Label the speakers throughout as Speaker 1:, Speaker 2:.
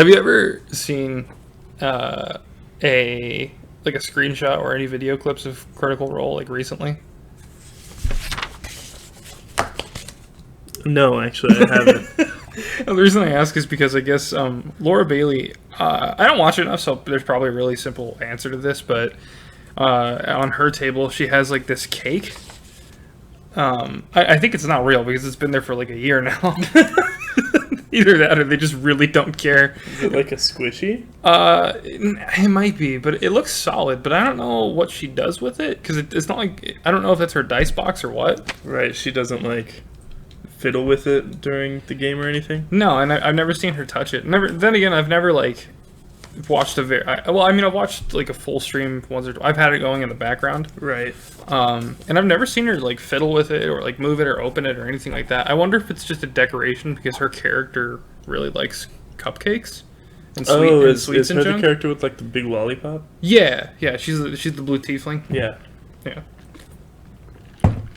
Speaker 1: Have you ever seen a screenshot or any video clips of Critical Role like recently?
Speaker 2: No, actually, I haven't.
Speaker 1: The reason I ask is because I guess Laura Bailey. I don't watch it enough, so there's probably a really simple answer to this. But on her table, she has like this cake. I think it's not real because it's been there for like a year now. Either that or they just really don't care.
Speaker 2: Is it like a squishy?
Speaker 1: It might be, but it looks solid. But I don't know what she does with it because it's not like I don't know if that's her dice box or what.
Speaker 2: Right, she doesn't like fiddle with it during the game or anything.
Speaker 1: No, and I've never seen her touch it. Never. Then again, I've never like watched I've watched like a full stream once or twice. I've had it going in the background.
Speaker 2: Right.
Speaker 1: And I've never seen her like fiddle with it or like move it or open it or anything like that. I wonder if it's just a decoration because her character really likes cupcakes and
Speaker 2: Is
Speaker 1: sweets
Speaker 2: her
Speaker 1: and
Speaker 2: the
Speaker 1: junk.
Speaker 2: character with like the big lollipop?
Speaker 1: Yeah, she's the blue tiefling.
Speaker 2: Yeah.
Speaker 1: Yeah.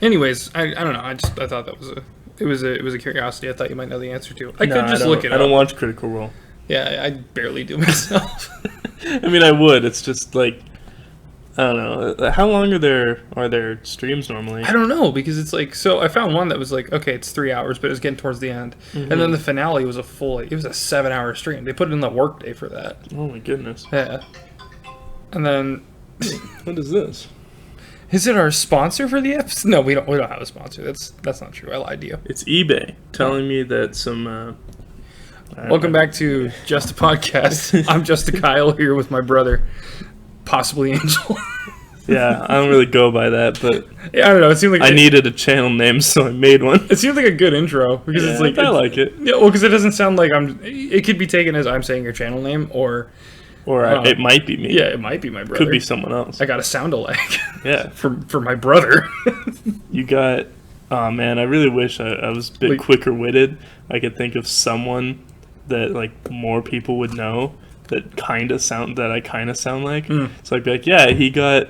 Speaker 1: Anyways, I don't know. I thought that was a curiosity. I thought you might know the answer to. I could just look it up.
Speaker 2: I don't watch Critical Role.
Speaker 1: Yeah, I barely do myself.
Speaker 2: I mean, I would. It's just like I don't know. How long are their streams normally?
Speaker 1: I don't know because it's like so. I found one that was like okay, it's 3 hours, but it was getting towards the end, and then the finale was a 7-hour stream. They put in the work day for that.
Speaker 2: Oh my goodness.
Speaker 1: Yeah. And then
Speaker 2: What is this?
Speaker 1: is it our sponsor for the episode? No, we don't have a sponsor. That's not true. I lied to you.
Speaker 2: It's eBay telling me that some.
Speaker 1: Welcome back to Just a Podcast. I'm Just a Kyle here with my brother, possibly Angel.
Speaker 2: Yeah, I don't really go by that, but
Speaker 1: Yeah, I don't know. It seemed like
Speaker 2: I needed a channel name, so I made one.
Speaker 1: It seemed like a good intro because it's like
Speaker 2: I like it.
Speaker 1: Yeah, well, because it doesn't sound like it could be taken as I'm saying your channel name, or
Speaker 2: it might be me.
Speaker 1: yeah, it might be my brother.
Speaker 2: Could be someone else.
Speaker 1: I got a sound alike.
Speaker 2: Yeah,
Speaker 1: for my brother.
Speaker 2: you got. Oh man, I really wish I was a bit quicker witted. I could think of someone that like more people would know that I kind of sound like. So I'd be like, yeah, he got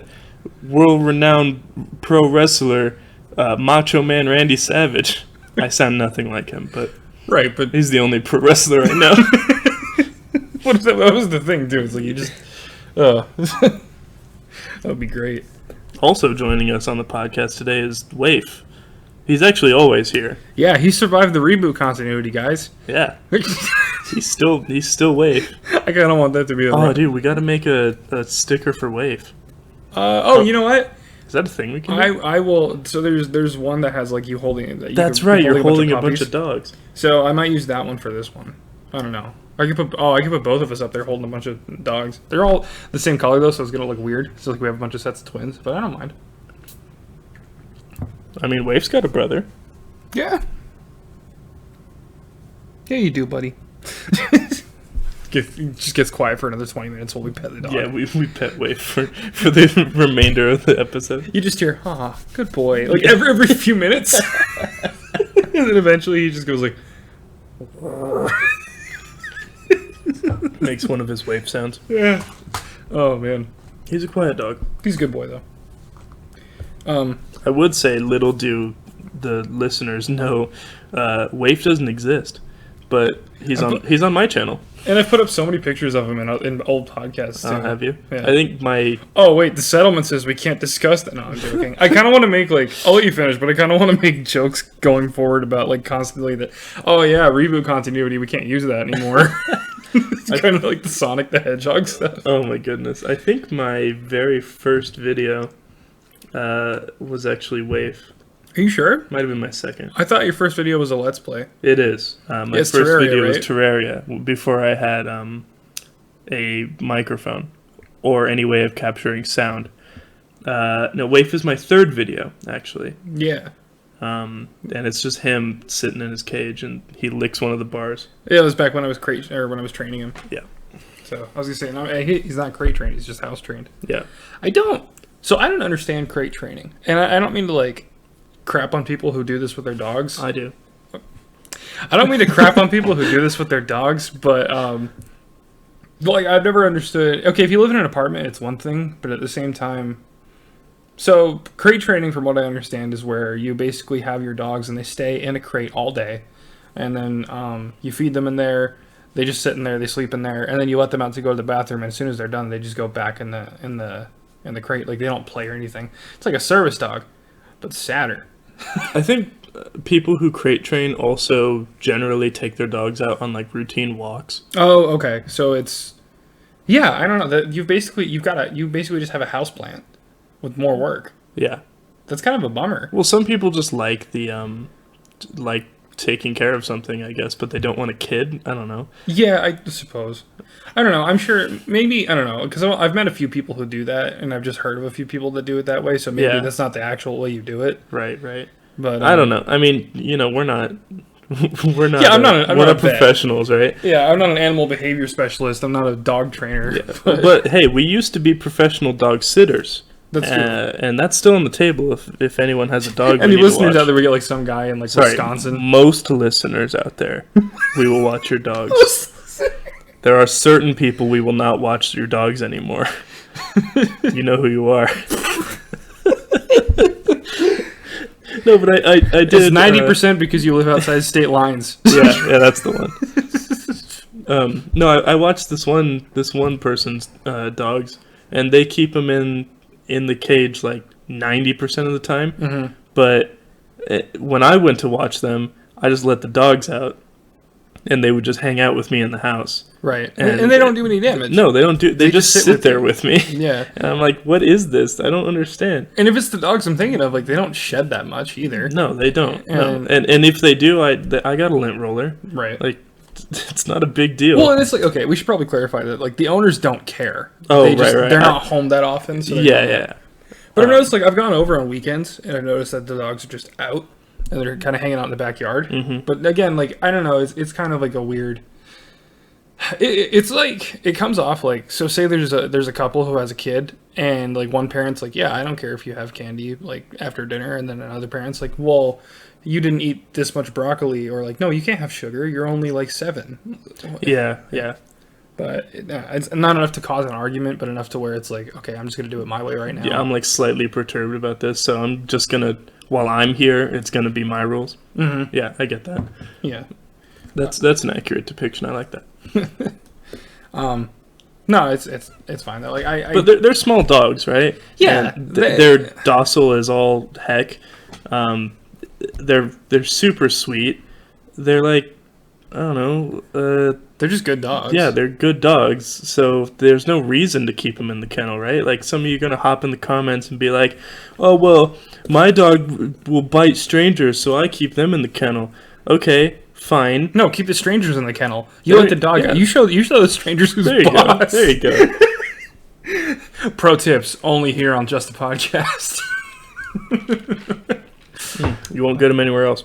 Speaker 2: world-renowned pro wrestler Macho Man Randy Savage. I sound nothing like him, but
Speaker 1: Right, but
Speaker 2: he's the only pro wrestler I know.
Speaker 1: What was the thing, dude? It's like you just, that would be great.
Speaker 2: Also joining us on the podcast today is Waif. He's actually always here.
Speaker 1: Yeah, he survived the reboot continuity, guys.
Speaker 2: Yeah, he's still Waif.
Speaker 1: I kind of want that to be.
Speaker 2: Dude, we got to make a sticker for Waif.
Speaker 1: You know what?
Speaker 2: Is that a thing we can do?
Speaker 1: I will. So there's one that has like you holding it.
Speaker 2: That's right. You're holding a bunch of dogs.
Speaker 1: So I might use that one for this one. I don't know. I could put both of us up there holding a bunch of dogs. They're all the same color though, so it's gonna look weird. So like we have a bunch of sets of twins, but I don't mind.
Speaker 2: I mean, Waif's got a brother.
Speaker 1: Yeah. Yeah, you do, buddy. Just gets quiet for another 20 minutes while we pet the dog.
Speaker 2: Yeah, we pet Waif for the remainder of the episode.
Speaker 1: You just hear, good boy. Like every few minutes. And then eventually he just goes like...
Speaker 2: Makes one of his Waif sounds.
Speaker 1: Yeah. Oh, man.
Speaker 2: He's a quiet dog.
Speaker 1: He's a good boy, though.
Speaker 2: I would say, little do the listeners know, Waif doesn't exist, but he's on my channel.
Speaker 1: And I've put up so many pictures of him in old podcasts, too.
Speaker 2: Oh, have you?
Speaker 1: Yeah.
Speaker 2: I think my...
Speaker 1: Oh, wait, the settlement says we can't discuss that. No, I'm joking. I kind of want to make, like... I'll let you finish, but I kind of want to make jokes going forward about, like, constantly that... Oh, yeah, reboot continuity, we can't use that anymore. It's kind of like the Sonic the Hedgehog stuff.
Speaker 2: Oh, my goodness. I think my very first video was actually Waif.
Speaker 1: Are you sure?
Speaker 2: Might have been my second.
Speaker 1: I thought your first video was a Let's Play.
Speaker 2: It is. My
Speaker 1: It's
Speaker 2: first
Speaker 1: Terraria,
Speaker 2: video was
Speaker 1: right?
Speaker 2: Terraria, before I had a microphone or any way of capturing sound. No, Waif is my third video, actually.
Speaker 1: Yeah.
Speaker 2: And it's just him sitting in his cage, and he licks one of the bars.
Speaker 1: Yeah, it was back when I was training him.
Speaker 2: Yeah.
Speaker 1: So I was gonna say, no, he's not crate trained. He's just house trained.
Speaker 2: Yeah.
Speaker 1: I don't understand crate training, and I don't mean to like crap on people who do this with their dogs.
Speaker 2: I do.
Speaker 1: I don't mean to crap on people who do this with their dogs, but like I've never understood. Okay, if you live in an apartment, it's one thing, but at the same time, so crate training, from what I understand, is where you basically have your dogs and they stay in a crate all day, and then you feed them in there. They just sit in there, they sleep in there, and then you let them out to go to the bathroom. And as soon as they're done, they just go back in the crate. Like they don't play or anything. It's like a service dog, but sadder.
Speaker 2: I think people who crate train also generally take their dogs out on like routine walks.
Speaker 1: Oh, okay. So it's I don't know. That you basically just have a house plant with more work.
Speaker 2: Yeah.
Speaker 1: That's kind of a bummer.
Speaker 2: Well, some people just like the like taking care of something, I guess, but they don't want a kid. I don't know.
Speaker 1: Yeah, I suppose. I don't know. I'm sure. Maybe I don't know because I've met a few people who do that, and I've just heard of a few people that do it that way. So maybe that's not the actual way you do it.
Speaker 2: Right. Right.
Speaker 1: But
Speaker 2: I don't know. I mean, we're not. We're not.
Speaker 1: Yeah, I'm not.
Speaker 2: We're not professionals, right?
Speaker 1: Yeah, I'm not an animal behavior specialist. I'm not a dog trainer.
Speaker 2: Yeah. But hey, we used to be professional dog sitters.
Speaker 1: That's true.
Speaker 2: And that's still on the table if anyone has a dog.
Speaker 1: Any listeners out there, we get like some guy in like Wisconsin.
Speaker 2: Most listeners out there, we will watch your dogs. There are certain people we will not watch your dogs anymore. You know who you are. No, but I did.
Speaker 1: It's 90% because you live outside state lines.
Speaker 2: Yeah, that's the one. No, I watched this one person's dogs, and they keep them in the cage like 90% of the time.
Speaker 1: Mm-hmm.
Speaker 2: But when I went to watch them, I just let the dogs out, and they would just hang out with me in the house.
Speaker 1: Right, and they don't do any damage.
Speaker 2: No, they don't do. They just sit there with me.
Speaker 1: Yeah,
Speaker 2: and I'm like, what is this? I don't understand.
Speaker 1: And if it's the dogs I'm thinking of, like they don't shed that much either.
Speaker 2: No, they don't. No. And if they do, I got a lint roller.
Speaker 1: Right.
Speaker 2: Like, it's not a big deal.
Speaker 1: Well, and it's like, okay, we should probably clarify that. Like the owners don't care.
Speaker 2: Oh,
Speaker 1: right.
Speaker 2: They're
Speaker 1: not home that often. So
Speaker 2: yeah.
Speaker 1: But I've noticed, like, I've gone over on weekends, and I've noticed that the dogs are just out, and they're kind of hanging out in the backyard.
Speaker 2: Mm-hmm.
Speaker 1: But again, like, I don't know, it's kind of like a weird. It's like it comes off like, so say there's a couple who has a kid, and like one parent's like, yeah, I don't care if you have candy like after dinner, and then another parent's like, well, you didn't eat this much broccoli, or like, no, you can't have sugar, you're only like 7.
Speaker 2: Yeah.
Speaker 1: But it's not enough to cause an argument, but enough to where it's like, okay, I'm just gonna do it my way right now.
Speaker 2: Yeah, I'm like slightly perturbed about this, so I'm just gonna, while I'm here, it's gonna be my rules.
Speaker 1: Mm-hmm.
Speaker 2: Yeah, I get that.
Speaker 1: Yeah,
Speaker 2: that's an accurate depiction. I like that.
Speaker 1: No, it's fine though. Like
Speaker 2: but they're small dogs, right?
Speaker 1: Yeah,
Speaker 2: they're docile as all heck. They're super sweet. They're like, I don't know.
Speaker 1: They're just good dogs.
Speaker 2: Yeah, they're good dogs. So there's no reason to keep them in the kennel, right? Like some of you are gonna hop in the comments and be like, "Oh well, my dog will bite strangers, so I keep them in the kennel." Okay, fine.
Speaker 1: No, keep the strangers in the kennel. You let the dog out. You show the strangers who's boss.
Speaker 2: There you go.
Speaker 1: Pro tips only here on Just a Podcast.
Speaker 2: You won't get them anywhere else.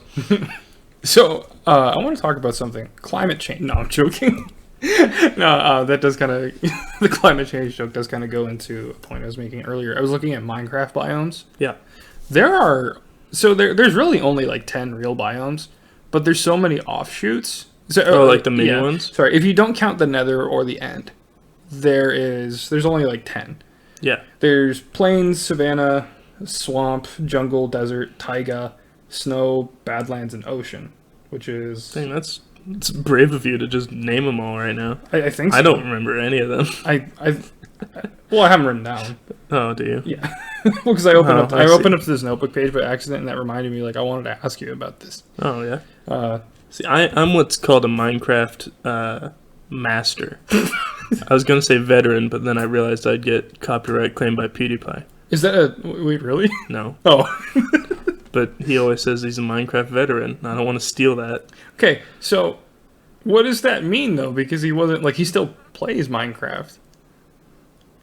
Speaker 1: So, I want to talk about something. Climate change. No, I'm joking. No, that does kind of... the climate change joke does kind of go into a point I was making earlier. I was looking at Minecraft biomes.
Speaker 2: Yeah.
Speaker 1: There's really only like 10 real biomes, but there's so many offshoots. So,
Speaker 2: like the mini ones?
Speaker 1: Sorry, if you don't count the Nether or the End, there's only like 10.
Speaker 2: Yeah.
Speaker 1: There's plains, savanna, swamp, jungle, desert, taiga, snow, badlands, and ocean, which is...
Speaker 2: Dang, it's brave of you to just name them all right now.
Speaker 1: I think so.
Speaker 2: I don't remember any of them.
Speaker 1: I haven't written down.
Speaker 2: Oh, do you?
Speaker 1: Yeah. Well, because I opened up this notebook page by accident, and that reminded me, like, I wanted to ask you about this.
Speaker 2: Oh, yeah? See, I'm what's called a Minecraft master. I was going to say veteran, but then I realized I'd get copyright claimed by PewDiePie.
Speaker 1: Is that wait, really?
Speaker 2: No.
Speaker 1: Oh.
Speaker 2: But he always says he's a Minecraft veteran. I don't want to steal that.
Speaker 1: Okay, so what does that mean, though? Because he wasn't, like, he still plays Minecraft.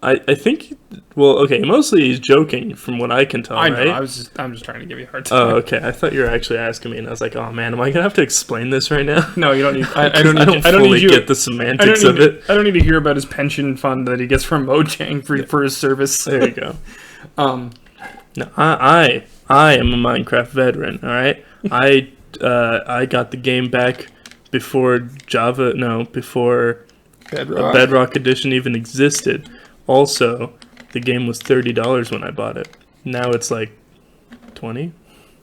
Speaker 2: I think, well, okay, mostly he's joking from what I can tell,
Speaker 1: I know,
Speaker 2: right?
Speaker 1: I'm just trying to give you a hard time.
Speaker 2: Oh, okay. I thought you were actually asking me, and I was like, oh, man, am I going to have to explain this right now?
Speaker 1: No, you don't need... I
Speaker 2: don't fully get the semantics of it.
Speaker 1: I don't need to hear about his pension fund that he gets from Mojang for his service.
Speaker 2: There you go. No, I am a Minecraft veteran, all right? I got the game back before before Bedrock Edition even existed. Also, the game was $30 when I bought it. Now it's like 20.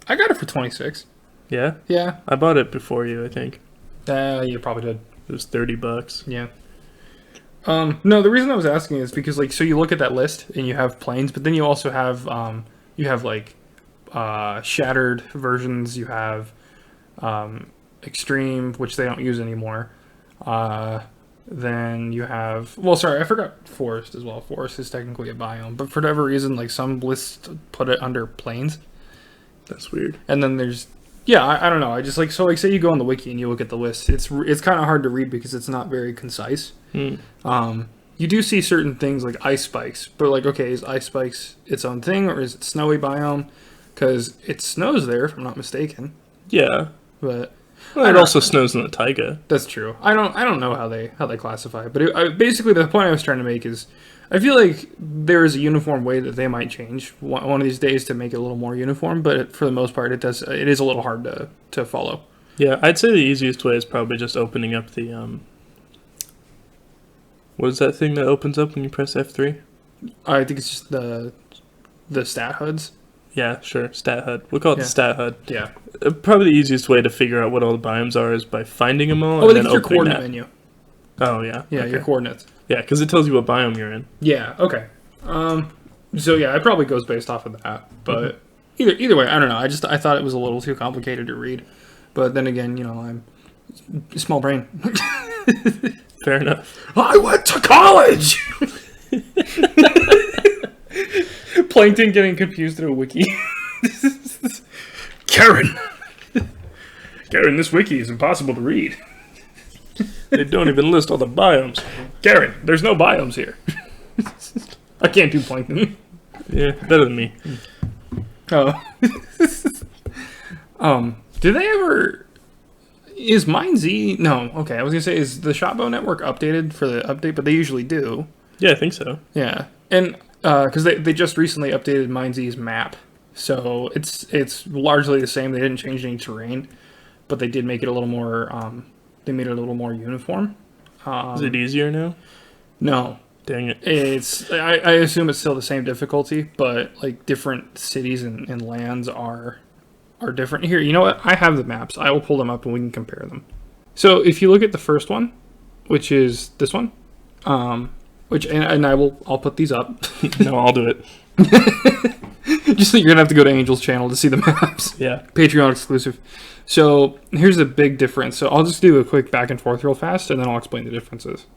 Speaker 1: I got it for 26.
Speaker 2: Yeah?
Speaker 1: Yeah.
Speaker 2: I bought it before you, I think.
Speaker 1: You probably did.
Speaker 2: It was $30.
Speaker 1: Yeah. No, the reason I was asking is because like, so you look at that list and you have planes, but then you also have like shattered versions. You have extreme, which they don't use anymore. Then you have, well, sorry, I forgot forest as well. Forest is technically a biome, but for whatever reason, like some lists put it under plains.
Speaker 2: That's weird.
Speaker 1: And then there's, yeah, I don't know. I just like, so like say you go on the wiki and you look at the list, it's kind of hard to read because it's not very concise. You do see certain things like ice spikes, but like, okay, is ice spikes its own thing or is it snowy biome? Because it snows there, if I'm not mistaken.
Speaker 2: Yeah,
Speaker 1: But
Speaker 2: well, it also snows in the taiga.
Speaker 1: that's true. I don't know how they classify it, but basically the point I was trying to make is I feel like there is a uniform way that they might change one of these days to make it a little more uniform, but for the most part it is a little hard to follow.
Speaker 2: Yeah, I'd say the easiest way is probably just opening up the what is that thing that opens up when you press F3?
Speaker 1: I think it's just the stat HUDs.
Speaker 2: Yeah, sure, stat HUD. We'll call it the stat HUD.
Speaker 1: Yeah.
Speaker 2: Probably the easiest way to figure out what all the biomes are is by finding them all
Speaker 1: Oh, I
Speaker 2: and
Speaker 1: think
Speaker 2: then
Speaker 1: it's your
Speaker 2: opening
Speaker 1: coordinate
Speaker 2: that.
Speaker 1: menu.
Speaker 2: Oh, yeah.
Speaker 1: Yeah,
Speaker 2: okay.
Speaker 1: your coordinates.
Speaker 2: Yeah, because it tells you what biome you're in.
Speaker 1: Yeah. Okay. So yeah, it probably goes based off of that. But either way, I don't know. I thought it was a little too complicated to read. But then again, you know, I'm small brain.
Speaker 2: Fair enough.
Speaker 1: I went to college. Plankton getting confused in a wiki. Karen, this wiki is impossible to read.
Speaker 2: They don't even list all the biomes.
Speaker 1: Karen, there's no biomes here. I can't do Plankton.
Speaker 2: Yeah, better than me.
Speaker 1: Oh. Do they ever... Is MineZ... No, okay, I was going to say, is the Shotbow network updated for the update? But they usually do.
Speaker 2: Yeah, I think so.
Speaker 1: Yeah. And, because they just recently updated MineZ's map. So, it's largely the same. They didn't change any terrain. But they did make it a little more... they made it a little more uniform.
Speaker 2: Is it easier now?
Speaker 1: No.
Speaker 2: Dang it.
Speaker 1: It's... I assume it's still the same difficulty. But, like, different cities and lands are different. Here, you know what? I have the maps. I will pull them up and we can compare them. So if you look at the first one, which is this one, which and I'll put these up.
Speaker 2: No, I'll do it.
Speaker 1: Just so you're gonna have to go to Angel's channel to see the maps.
Speaker 2: Yeah.
Speaker 1: Patreon exclusive. So here's the big difference. So I'll just do a quick back and forth real fast, and then I'll explain the differences.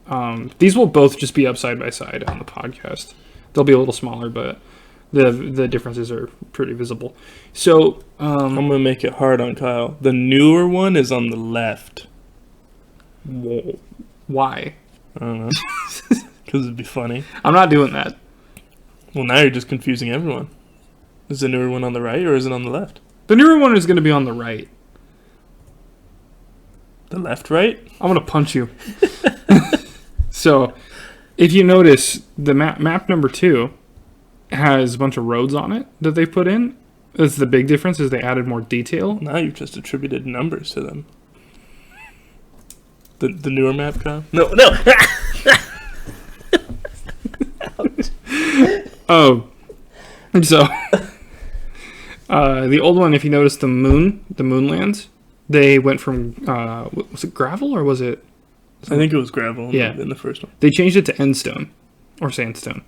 Speaker 1: These will both just be up side by side on the podcast. They'll be a little smaller, but the differences are pretty visible. So
Speaker 2: I'm gonna make it hard on Kyle. The newer one is on the left.
Speaker 1: Why?
Speaker 2: I don't know. Because it'd be funny.
Speaker 1: I'm not doing that.
Speaker 2: Well, now you're just confusing everyone. Is the newer one on the right or is it on the left?
Speaker 1: The newer one is going to be on the right.
Speaker 2: The left, right?
Speaker 1: I'm going to punch you. So, if you notice, the map number 2 has a bunch of roads on it that they put in. That's the big difference, is they added more detail.
Speaker 2: Now you've just attributed numbers to them. The newer map, Kyle? No.
Speaker 1: Oh. So, the old one, if you notice the moonlands, they went from, was it gravel or was it?
Speaker 2: I think it was gravel
Speaker 1: Yeah.
Speaker 2: in the first one.
Speaker 1: They changed it to endstone or sandstone.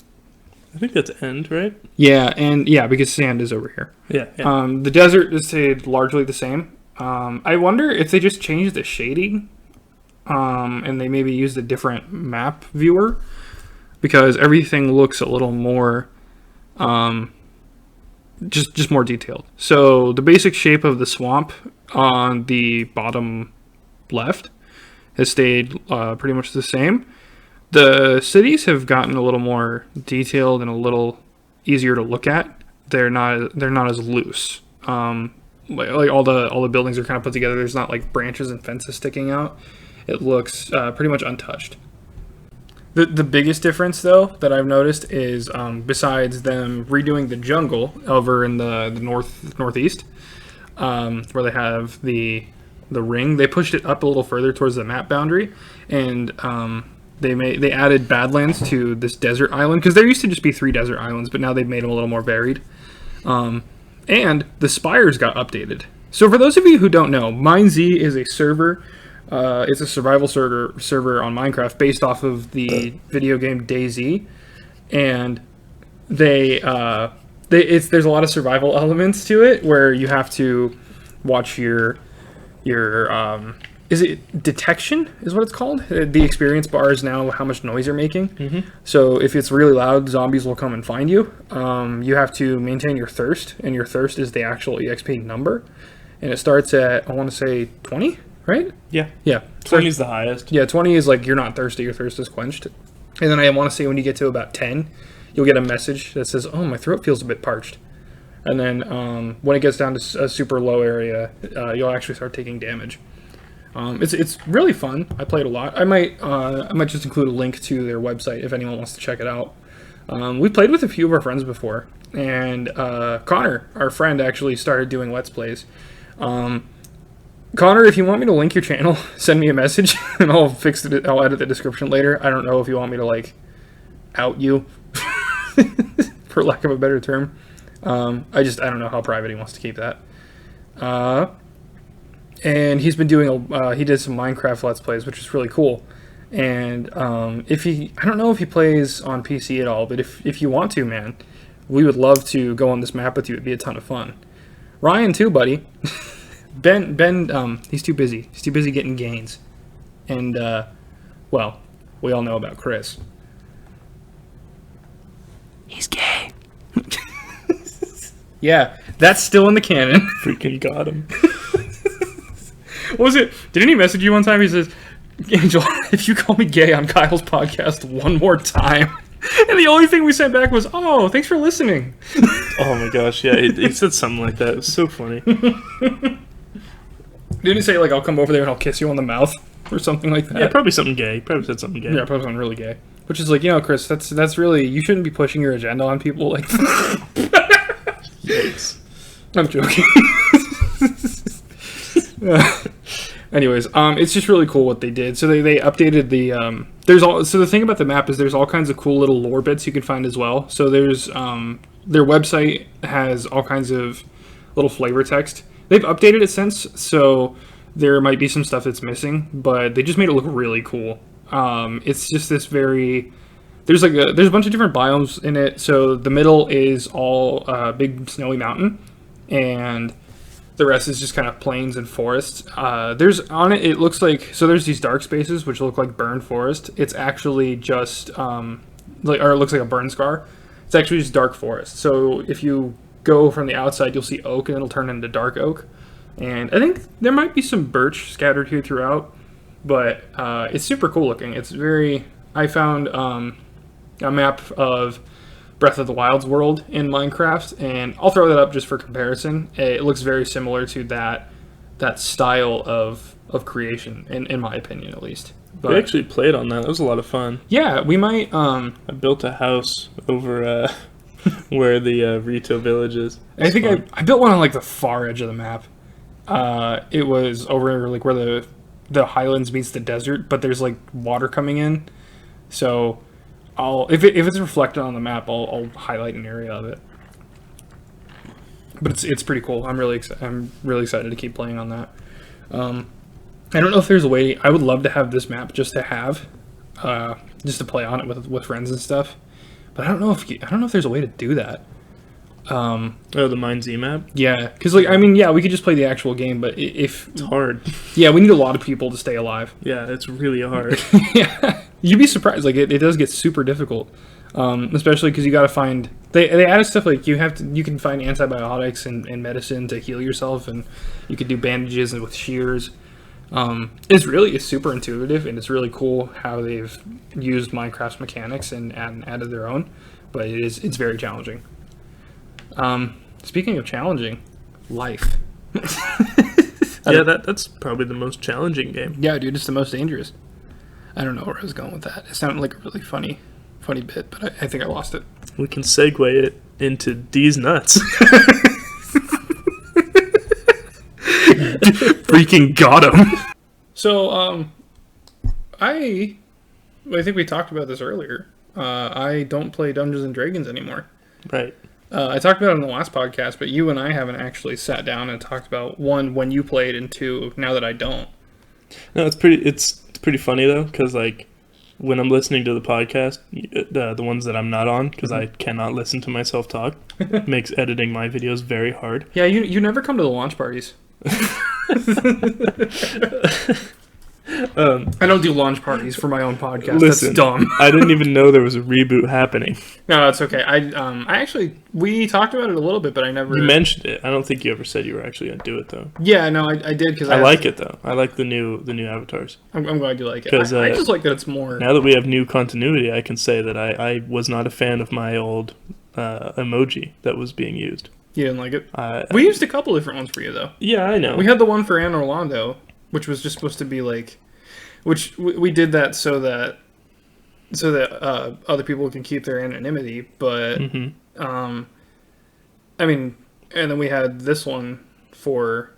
Speaker 2: I think that's end, right?
Speaker 1: Yeah, because sand is over here.
Speaker 2: Yeah.
Speaker 1: The desert is stayed largely the same. I wonder if they just changed the shading, and they maybe used a different map viewer, because everything looks a little more, just more detailed. So the basic shape of the swamp on the bottom left has stayed pretty much the same. The cities have gotten a little more detailed and a little easier to look at. They're not as loose. Like all the buildings are kind of put together. There's not like branches and fences sticking out. It looks pretty much untouched. The biggest difference though that I've noticed is besides them redoing the jungle over in the northeast, where they have the ring, they pushed it up a little further towards the map boundary, and they added Badlands to this desert island, because there used to just be 3 desert islands, but now they've made them a little more varied. And the spires got updated. So for those of you who don't know, MineZ is a server It's a survival server on Minecraft based off of the video game DayZ, and there's a lot of survival elements to it where you have to watch your is it detection is what it's called. The experience bar is now how much noise you're making.
Speaker 2: Mm-hmm.
Speaker 1: So if it's really loud, zombies will come and find you. You have to maintain your thirst, and your thirst is the actual EXP number, and it starts at, I want to say 20, right?
Speaker 2: Yeah.
Speaker 1: 20
Speaker 2: is the highest.
Speaker 1: Yeah, 20 is like you're not thirsty, your thirst is quenched. And then I want to say when you get to about 10, you'll get a message that says, "Oh, my throat feels a bit parched." And then when it gets down to a super low area, you'll actually start taking damage. It's really fun. I played a lot. I might just include a link to their website if anyone wants to check it out. We played with a few of our friends before, and Connor, our friend, actually started doing Let's Plays. Connor, if you want me to link your channel, send me a message, and I'll fix it. I'll edit the description later. I don't know if you want me to like out you, for lack of a better term. I don't know how private he wants to keep that. And he's been doing he did some Minecraft Let's Plays, which is really cool. And I don't know if he plays on PC at all, but if you want to, man, we would love to go on this map with you. It'd be a ton of fun. Ryan too, buddy. Ben, he's too busy. He's too busy getting gains. And well, we all know about Chris. He's gay. Yeah, that's still in the canon.
Speaker 2: Freaking got him.
Speaker 1: What was it? Didn't he message you one time? He says, "Angel, if you call me gay on Kyle's podcast one more time." And the only thing we sent back was, "Oh, thanks for listening."
Speaker 2: Oh my gosh, yeah, he said something like that. It was so funny.
Speaker 1: Didn't he say, like, "I'll come over there and I'll kiss you on the mouth," or something like that?
Speaker 2: Yeah, probably something gay. Probably said something gay.
Speaker 1: Yeah, probably something really gay. Which is like, Chris, that's really, you shouldn't be pushing your agenda on people like
Speaker 2: Yikes.
Speaker 1: I'm joking. Anyways, it's just really cool what they did. So they updated the so the thing about the map is there's all kinds of cool little lore bits you can find as well. So there's their website has all kinds of little flavor text. They've updated it since, so there might be some stuff that's missing, but they just made it look really cool. It's just this there's a bunch of different biomes in it. So the middle is all big snowy mountain, and the rest is just kind of plains and forests. It looks like, so there's these dark spaces which look like burned forest. It's actually just or it looks like a burn scar. It's actually just dark forest. So if you go from the outside, you'll see oak and it'll turn into dark oak. And I think there might be some birch scattered here throughout, but it's super cool looking. I found a map of Breath of the Wild's world in Minecraft, and I'll throw that up just for comparison. It looks very similar to that style of creation, in my opinion, at least. But
Speaker 2: we actually played on that. That was a lot of fun.
Speaker 1: Yeah, we might.
Speaker 2: I built a house over where the Rito village is.
Speaker 1: I think I built one on like the far edge of the map. It was over like where the highlands meets the desert, but there's like water coming in, so if it's reflected on the map, I'll highlight an area of it. But it's pretty cool. I'm really excited to keep playing on that. I don't know if there's a way. I would love to have this map just to have, just to play on it with friends and stuff. But I don't know if there's a way to do that.
Speaker 2: The MineZ map?
Speaker 1: Yeah, because we could just play the actual game, but
Speaker 2: it's hard.
Speaker 1: Yeah, we need a lot of people to stay alive.
Speaker 2: Yeah, it's really hard.
Speaker 1: Yeah, you'd be surprised. Like it does get super difficult, especially because you got to find. They added stuff like you can find antibiotics and medicine to heal yourself, and you could do bandages and with shears. It's super intuitive, and it's really cool how they've used Minecraft's mechanics and added their own, but it's very challenging. Speaking of challenging, life.
Speaker 2: Yeah, that's probably the most challenging game.
Speaker 1: Yeah, dude, it's the most dangerous. I don't know where I was going with that. It sounded like a really funny bit, but I think I lost it.
Speaker 2: We can segue it into D's nuts.
Speaker 1: Freaking got him. So, I think we talked about this earlier. I don't play Dungeons and Dragons anymore.
Speaker 2: Right.
Speaker 1: I talked about it in the last podcast, but you and I haven't actually sat down and talked about, one, when you played, and two, now that I don't.
Speaker 2: No, it's pretty funny though, because like when I'm listening to the podcast, the ones that I'm not on, because I cannot listen to myself talk, makes editing my videos very hard.
Speaker 1: Yeah, you never come to the launch parties. I don't do launch parties for my own podcast.
Speaker 2: Listen,
Speaker 1: that's dumb.
Speaker 2: I didn't even know there was a reboot happening.
Speaker 1: No, that's okay. I actually, we talked about it a little bit, but I never.
Speaker 2: You mentioned it. I don't think you ever said you were actually gonna do it though.
Speaker 1: Yeah, no, I did because
Speaker 2: I like it though. I like the new avatars.
Speaker 1: I'm glad you like it.
Speaker 2: 'Cause,
Speaker 1: I just like that it's more.
Speaker 2: Now that we have new continuity, I can say that I was not a fan of my old emoji that was being used.
Speaker 1: You didn't like it? We used a couple different ones for you though.
Speaker 2: Yeah, I know.
Speaker 1: We had the one for Anne Orlando, which was just supposed to be like, which we did that so that other people can keep their anonymity, but I mean, and then we had this one for,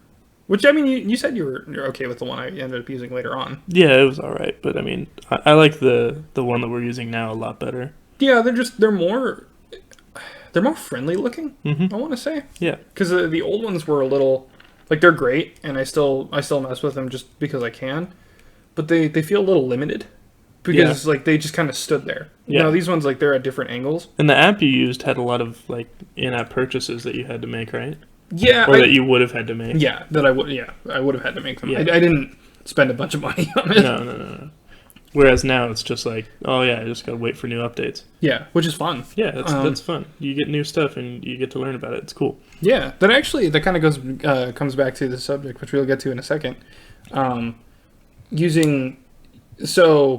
Speaker 1: which I mean, you said you're okay with the one I ended up using later on.
Speaker 2: Yeah, it was all right, but I mean, I like the one that we're using now a lot better.
Speaker 1: Yeah, they're more friendly looking. I want to say.
Speaker 2: Yeah,
Speaker 1: because the old ones were a little, like, they're great, and I still mess with them just because I can, but they feel a little limited because like they just kind of stood there.
Speaker 2: Yeah.
Speaker 1: Now these ones, like, they're at different angles.
Speaker 2: And the app you used had a lot of like in-app purchases that you had to make, right?
Speaker 1: Yeah,
Speaker 2: or that you would have had to make.
Speaker 1: Yeah, I would have had to make them.
Speaker 2: Yeah.
Speaker 1: I didn't spend a bunch of money on it.
Speaker 2: No. Whereas now it's just like, oh yeah, I just gotta wait for new updates.
Speaker 1: Yeah, which is fun.
Speaker 2: Yeah, that's fun. You get new stuff and you get to learn about it. It's cool.
Speaker 1: Yeah, that kind of comes back to the subject, which we'll get to in a second. Because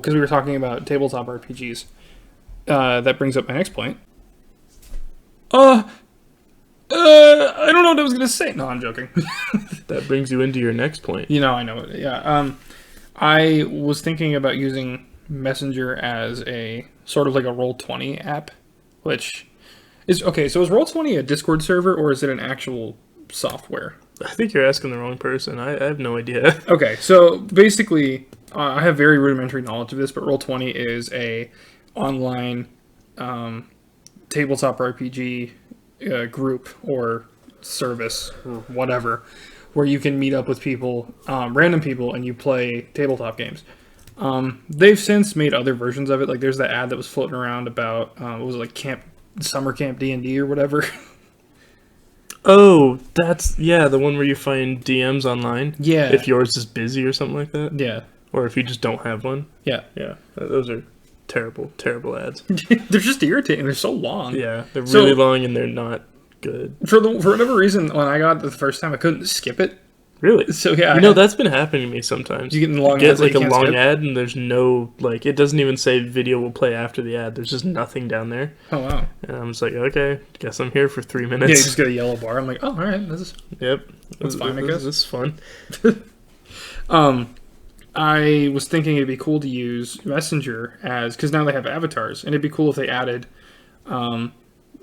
Speaker 1: we were talking about tabletop RPGs, that brings up my next point. I don't know what I was gonna say. No, I'm joking.
Speaker 2: That brings you into your next point.
Speaker 1: I know it. Yeah. I was thinking about using Messenger as a sort of like a Roll20 app, which is okay. So is Roll20 a Discord server or is it an actual software?
Speaker 2: I think you're asking the wrong person. I have no idea.
Speaker 1: Okay, so basically, I have very rudimentary knowledge of this, but Roll20 is a online tabletop RPG group or service or whatever, where you can meet up with people, random people, and you play tabletop games. They've since made other versions of it. Like there's that ad that was floating around about what was it, like summer camp D&D or whatever.
Speaker 2: Oh, that's the one where you find DMs online.
Speaker 1: Yeah.
Speaker 2: If yours is busy or something like that.
Speaker 1: Yeah.
Speaker 2: Or if you just don't have one.
Speaker 1: Yeah.
Speaker 2: Yeah. Those are terrible ads.
Speaker 1: They're just irritating. They're so long.
Speaker 2: Yeah, they're really long and they're not good.
Speaker 1: For whatever reason, when I got it the first time, I couldn't skip it.
Speaker 2: Really?
Speaker 1: So yeah,
Speaker 2: that's been happening to me sometimes.
Speaker 1: You get long
Speaker 2: ads
Speaker 1: like
Speaker 2: a long skip? Ad and there's no it doesn't even say video will play after the ad. There's just nothing down there.
Speaker 1: Oh wow.
Speaker 2: And I'm just like, okay, guess I'm here for 3 minutes.
Speaker 1: Yeah, you just get a yellow bar. I'm like, oh, all right, this is.
Speaker 2: Yep,
Speaker 1: that's fine. I guess
Speaker 2: this is fun.
Speaker 1: I was thinking it'd be cool to use Messenger because now they have avatars, and it'd be cool if they added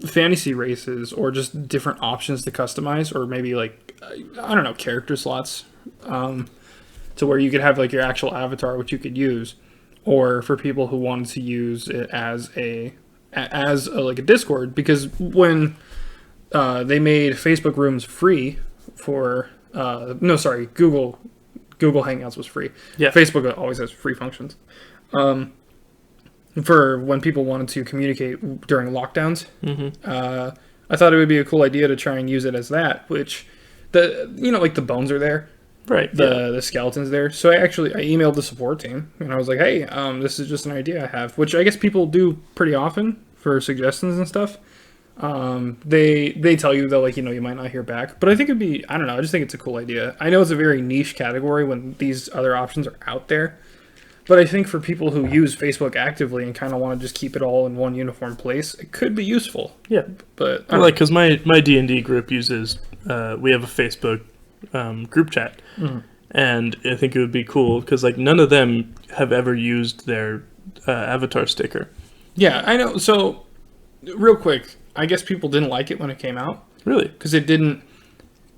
Speaker 1: fantasy races or just different options to customize, or maybe like I don't know, character slots, to where you could have like your actual avatar, which you could use, or for people who wanted to use it as a like a Discord, because when they made Facebook Rooms free for Google Hangouts was free.
Speaker 2: Yeah.
Speaker 1: Facebook always has free functions. For when people wanted to communicate during lockdowns, I thought it would be a cool idea to try and use it as that. Which like the bones are there,
Speaker 2: right?
Speaker 1: The skeletons there. So I emailed the support team and I was like, hey, this is just an idea I have, which I guess people do pretty often for suggestions and stuff. They tell you though, like, you might not hear back, but I think it'd be, I don't know, I just think it's a cool idea. I know it's a very niche category when these other options are out there, but I think for people who use Facebook actively and kind of want to just keep it all in one uniform place, it could be useful.
Speaker 2: Yeah.
Speaker 1: But
Speaker 2: because my D&D group uses, we have a Facebook group chat, and I think it would be cool because like none of them have ever used their avatar sticker. Yeah,
Speaker 1: I know. So real quick, I guess people didn't like it when it came out.
Speaker 2: Really?
Speaker 1: Because it didn't.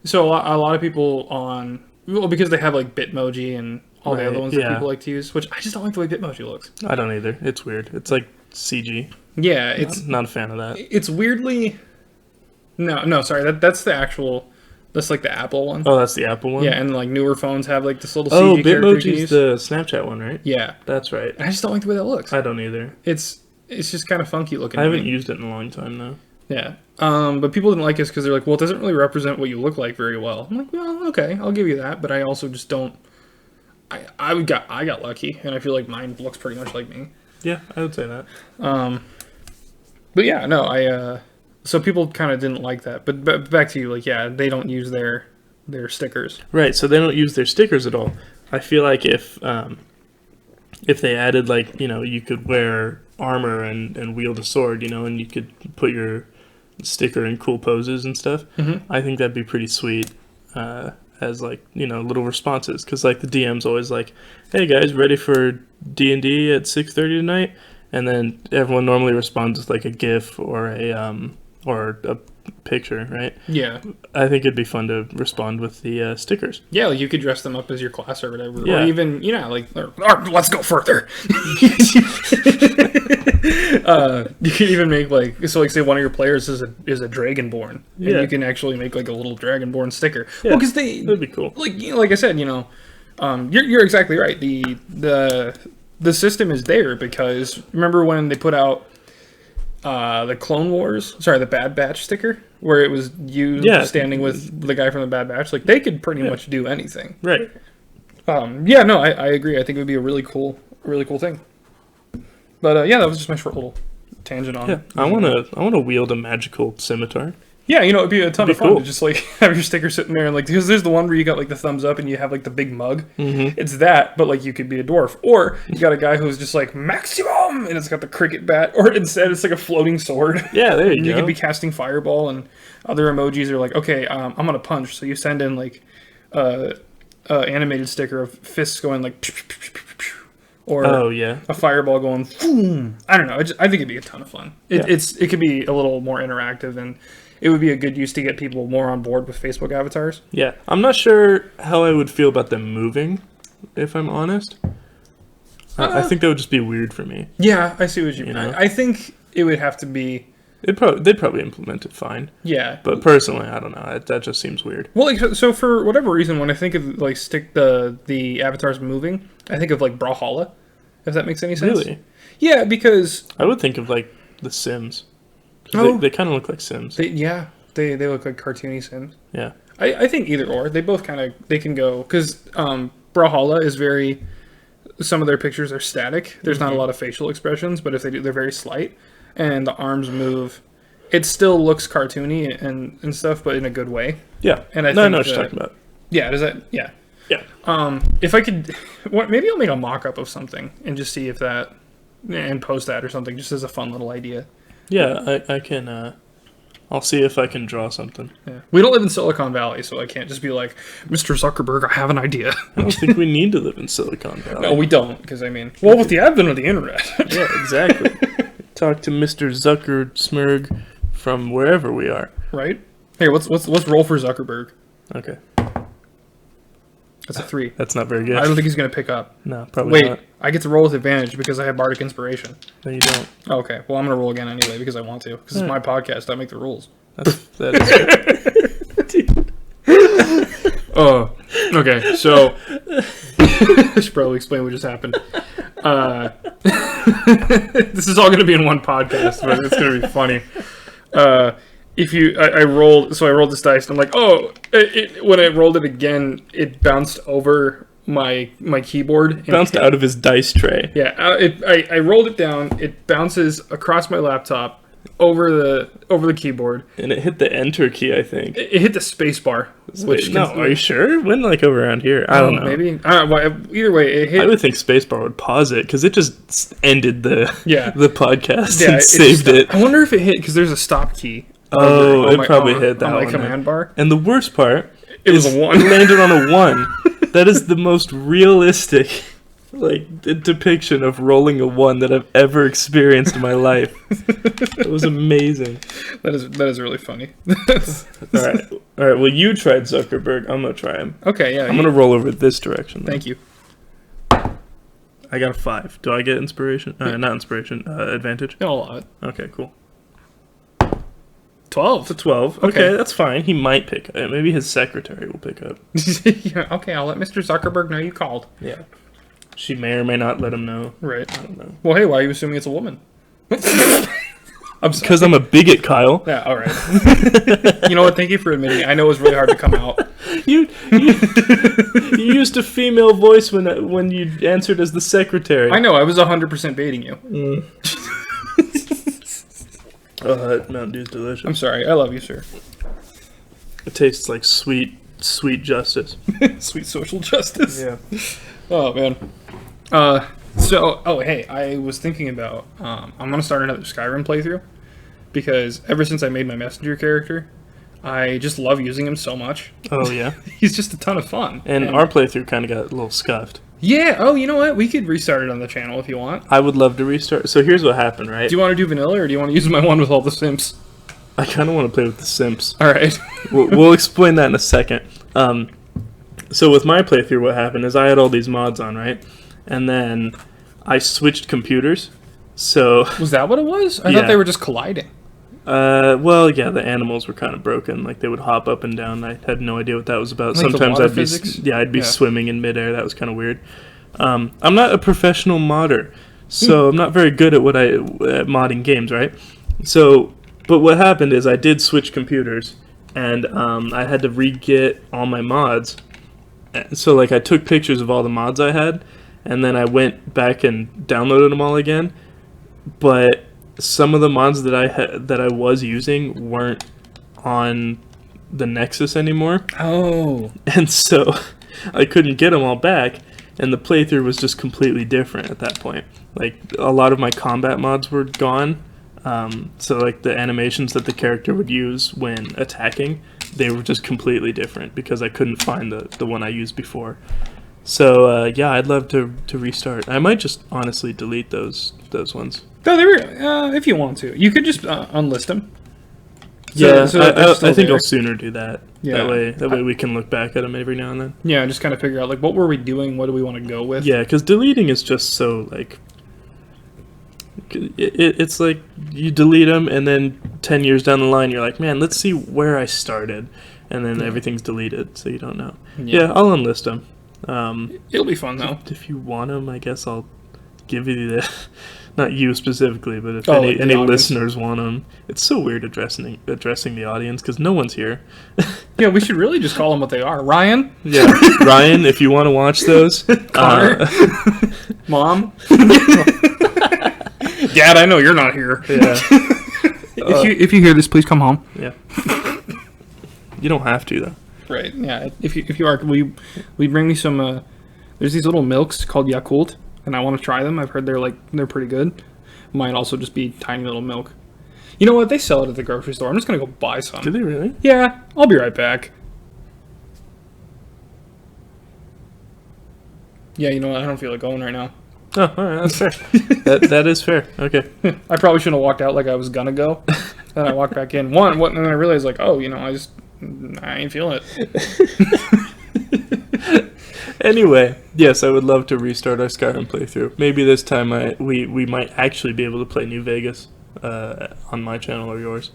Speaker 1: So a lot of people because they have like Bitmoji and all the other ones that people like to use, which I just don't like the way Bitmoji looks.
Speaker 2: I don't either. It's weird. It's like CG.
Speaker 1: Yeah, it's
Speaker 2: not a fan of that.
Speaker 1: It's weirdly. No, sorry. That's the actual That's like the Apple one.
Speaker 2: Oh, that's the Apple one?
Speaker 1: Yeah, and like newer phones have like this little
Speaker 2: Oh,
Speaker 1: CG character you can
Speaker 2: Bitmoji's
Speaker 1: use.
Speaker 2: the Snapchat one, right?
Speaker 1: Yeah.
Speaker 2: That's right.
Speaker 1: I just don't like the way that looks.
Speaker 2: I don't either.
Speaker 1: It's just kind of funky looking.
Speaker 2: I haven't used it in a long time, though.
Speaker 1: Yeah. But people didn't like us because they're like, well, it doesn't really represent what you look like very well. I'm like, well, okay, I'll give you that, but I also just don't. I got lucky, and I feel like mine looks pretty much like me.
Speaker 2: Yeah, I would say that.
Speaker 1: But yeah, no, so people kind of didn't like that. But back to you, like, yeah, they don't use their stickers.
Speaker 2: Right, so they don't use their stickers at all. I feel like if they added, like, you know, you could wear armor and wield a sword, you know, and you could put your sticker in cool poses and stuff, I think that'd be pretty sweet as, like, you know, little responses. Because, like, the DM's always like, hey, guys, ready for D&D at 6:30 tonight? And then everyone normally responds with, like, a GIF or a picture, right?
Speaker 1: Yeah.
Speaker 2: I think it'd be fun to respond with the stickers.
Speaker 1: Yeah, like you could dress them up as your class or whatever.
Speaker 2: Yeah.
Speaker 1: Or even, you know, like, or let's go further. You could even make, like, so, like, say one of your players is a Dragonborn. And
Speaker 2: Yeah.
Speaker 1: you can actually make, like, a little Dragonborn sticker.
Speaker 2: Yeah,
Speaker 1: Well, because
Speaker 2: that'd be cool.
Speaker 1: Like, you know, like I said, you know, you're exactly right. The system is there because remember when they put out the the Bad Batch sticker where it was you standing with the guy from the Bad Batch? Like, they could pretty much do anything.
Speaker 2: Right.
Speaker 1: Yeah, no, I agree. I think it would be a really cool thing. But yeah, that was just my short little tangent on.
Speaker 2: Yeah, I want to wield a magical scimitar.
Speaker 1: Yeah, you know, it'd be a ton of fun
Speaker 2: cool.
Speaker 1: to just, like, have your sticker sitting there and, like, because there's the one where you got, like, the thumbs up and you have, like, the big mug. It's that, but, like, you could be a dwarf. Or you got a guy who's just, like, maximum, and it's got the cricket bat. Or instead, it's, like, a floating sword.
Speaker 2: Yeah, there you
Speaker 1: And
Speaker 2: go.
Speaker 1: you could be casting fireball, and other emojis are like, okay, I'm going to punch. So you send in, like, animated sticker of fists going, like, pew, pew, pew, pew, pew, or a fireball going, boom. I don't know. I think it'd be a ton of fun. It could be a little more interactive, and it would be a good use to get people more on board with Facebook avatars.
Speaker 2: Yeah, I'm not sure how I would feel about them moving, if I'm honest. I think that would just be weird for me.
Speaker 1: Yeah, I see what you mean.
Speaker 2: know?
Speaker 1: I think it would have to be...
Speaker 2: They'd probably implement it fine.
Speaker 1: Yeah.
Speaker 2: But personally, I don't know. That just seems weird.
Speaker 1: Well, like, so for whatever reason, when I think of, like, the avatars moving, I think of, like, Brawlhalla, if that makes any sense.
Speaker 2: Really?
Speaker 1: Yeah, because...
Speaker 2: I would think of, like, The Sims.
Speaker 1: Oh.
Speaker 2: They kind of look like Sims.
Speaker 1: They look like cartoony Sims.
Speaker 2: Yeah.
Speaker 1: I think either or. They both kind of... They can go... Because Brawlhalla is very... Some of their pictures are static. There's not a lot of facial expressions, but if they do, they're very slight. And the arms move. It still looks cartoony and stuff, but in a good way.
Speaker 2: Yeah.
Speaker 1: And I
Speaker 2: know
Speaker 1: think
Speaker 2: what you're talking about.
Speaker 1: Yeah, does that... Yeah.
Speaker 2: Yeah.
Speaker 1: If I could... Maybe I'll make a mock-up of something and just see if that... And post that or something, just as a fun little idea.
Speaker 2: Yeah, I can... I'll see if I can draw something.
Speaker 1: Yeah. We don't live in Silicon Valley, so I can't just be like, Mr. Zuckerberg, I have an idea.
Speaker 2: I don't think we need to live in Silicon Valley.
Speaker 1: No, we don't, because, I mean... Well, with the advent of the internet...
Speaker 2: Yeah, exactly. Talk to Mr. Zuckersmurg from wherever we are.
Speaker 1: Right? Hey, let's roll for Zuckerberg.
Speaker 2: Okay.
Speaker 1: That's a 3.
Speaker 2: That's not very good.
Speaker 1: I don't think he's going to pick up.
Speaker 2: No, probably
Speaker 1: Wait,
Speaker 2: not.
Speaker 1: I get to roll with advantage because I have Bardic Inspiration.
Speaker 2: No, you don't.
Speaker 1: Oh, okay, well, I'm going to roll again anyway because I want to. Because it's my podcast, I make the rules.
Speaker 2: That is
Speaker 1: Oh, okay, so... I should probably explain what just happened. This is all going to be in one podcast, but it's going to be funny. I rolled this dice, and I'm like, oh, when I rolled it again, it bounced over my keyboard. And
Speaker 2: bounced out of his dice tray.
Speaker 1: Yeah, I rolled it down. It bounces across my laptop over the keyboard,
Speaker 2: And it hit the enter key, I think.
Speaker 1: It hit the space bar.
Speaker 2: Are you sure? It went like over around here. I don't know.
Speaker 1: Maybe. Either way, it hit.
Speaker 2: I would think spacebar would pause it because it just ended the podcast and
Speaker 1: it
Speaker 2: saved it.
Speaker 1: I wonder if it hit because there's a stop key.
Speaker 2: Oh, it probably hit that
Speaker 1: on my
Speaker 2: one.
Speaker 1: command bar.
Speaker 2: And the worst part,
Speaker 1: It was a 1.
Speaker 2: It landed on a 1. That is the most realistic, depiction of rolling a 1 that I've ever experienced in my life. It was amazing.
Speaker 1: That is really funny.
Speaker 2: All right. Well, you tried Zuckerberg. I'm gonna try him.
Speaker 1: Okay, yeah.
Speaker 2: I'm gonna roll over this direction.
Speaker 1: Thank you.
Speaker 2: I got a 5. Do I get inspiration? Not inspiration. Advantage.
Speaker 1: A lot.
Speaker 2: Okay, cool.
Speaker 1: 12.
Speaker 2: To 12. Okay, that's fine. He might pick up. Maybe his secretary will pick up.
Speaker 1: Yeah, okay, I'll let Mr. Zuckerberg know you called.
Speaker 2: Yeah. She may or may not let him know.
Speaker 1: Right.
Speaker 2: I don't know.
Speaker 1: Well, hey, why are you assuming it's a woman?
Speaker 2: Because I'm a bigot, Kyle.
Speaker 1: Yeah, all right. You know what? Thank you for admitting it. I know it was really hard to come out.
Speaker 2: You used a female voice when you answered as the secretary.
Speaker 1: I know. I was 100% baiting you.
Speaker 2: That Mountain Dew's delicious.
Speaker 1: I'm sorry. I love you, sir.
Speaker 2: It tastes like sweet justice.
Speaker 1: Sweet social justice.
Speaker 2: Yeah.
Speaker 1: Oh, man. Hey, I was thinking about, I'm going to start another Skyrim playthrough, because ever since I made my messenger character, I just love using him so much.
Speaker 2: Oh, yeah?
Speaker 1: He's just a ton of fun.
Speaker 2: And our playthrough kind of got a little scuffed.
Speaker 1: Yeah, oh, you know what? We could restart it on the channel if you want.
Speaker 2: I would love to restart. So here's what happened, right?
Speaker 1: Do you want to do vanilla, or do you want to use my one with all the simps?
Speaker 2: I kind of want to play with the simps.
Speaker 1: All right.
Speaker 2: We'll explain that in a second. So with my playthrough, what happened is I had all these mods on, right? And then I switched computers. So
Speaker 1: Was that what it was? I
Speaker 2: Yeah.
Speaker 1: thought they were just colliding.
Speaker 2: well, yeah, the animals were kind of broken. Like they would hop up and down. I had no idea what that was about.
Speaker 1: Like the
Speaker 2: Sometimes
Speaker 1: water
Speaker 2: I'd be
Speaker 1: physics?
Speaker 2: I'd be
Speaker 1: Yeah.
Speaker 2: swimming in midair. That was kind of weird. I'm not a professional modder, so I'm not very good at at modding games, right? So, but what happened is I did switch computers, and I had to re-get all my mods. So like I took pictures of all the mods I had, and then I went back and downloaded them all again. But some of the mods that I was using weren't on the Nexus anymore,
Speaker 1: Oh.
Speaker 2: and so I couldn't get them all back. And the playthrough was just completely different at that point. Like a lot of my combat mods were gone. So like the animations that the character would use when attacking, they were just completely different because I couldn't find the one I used before. So yeah, I'd love to restart. I might just honestly delete those ones.
Speaker 1: No, they were, if you want to. You could just unlist them.
Speaker 2: Yeah,
Speaker 1: they're still
Speaker 2: I think
Speaker 1: there.
Speaker 2: I'll sooner do that.
Speaker 1: Yeah.
Speaker 2: That way we can look back at them every now and then.
Speaker 1: Yeah, just kind of figure out, like, what were we doing? What do we want to go with?
Speaker 2: Yeah, because deleting is just so, like... It's like you delete them, and then 10 years down the line, you're like, man, let's see where I started. And then everything's deleted, so you don't know. Yeah, I'll unlist them.
Speaker 1: It'll be fun, though.
Speaker 2: If you want them, I guess I'll give you the... Not you specifically, but if
Speaker 1: like the
Speaker 2: any
Speaker 1: audience.
Speaker 2: listeners want them. It's so weird addressing the audience, because no one's here.
Speaker 1: Yeah, we should really just call them what they are. Ryan?
Speaker 2: Yeah, Ryan, if you want to watch those.
Speaker 1: Connor? Mom? Dad, I know you're not here.
Speaker 2: Yeah.
Speaker 1: If you hear this, please come home.
Speaker 2: Yeah. You don't have to, though.
Speaker 1: Right, yeah. If you are, will you bring me some, there's these little milks called Yakult, and I want to try them. I've heard they're pretty good. Might also just be tiny little milk. You know what? They sell it at the grocery store. I'm just going to go buy some.
Speaker 2: Do they really?
Speaker 1: Yeah, I'll be right back. Yeah, you know what? I don't feel like going right now.
Speaker 2: Oh, all right, that's fair. that is fair. Okay.
Speaker 1: I probably shouldn't have walked out like I was gonna go. Then I walked back in. And then I realized, like, oh, you know, I ain't feeling it.
Speaker 2: Anyway, yes, I would love to restart our Skyrim playthrough. Maybe this time we might actually be able to play New Vegas on my channel or yours.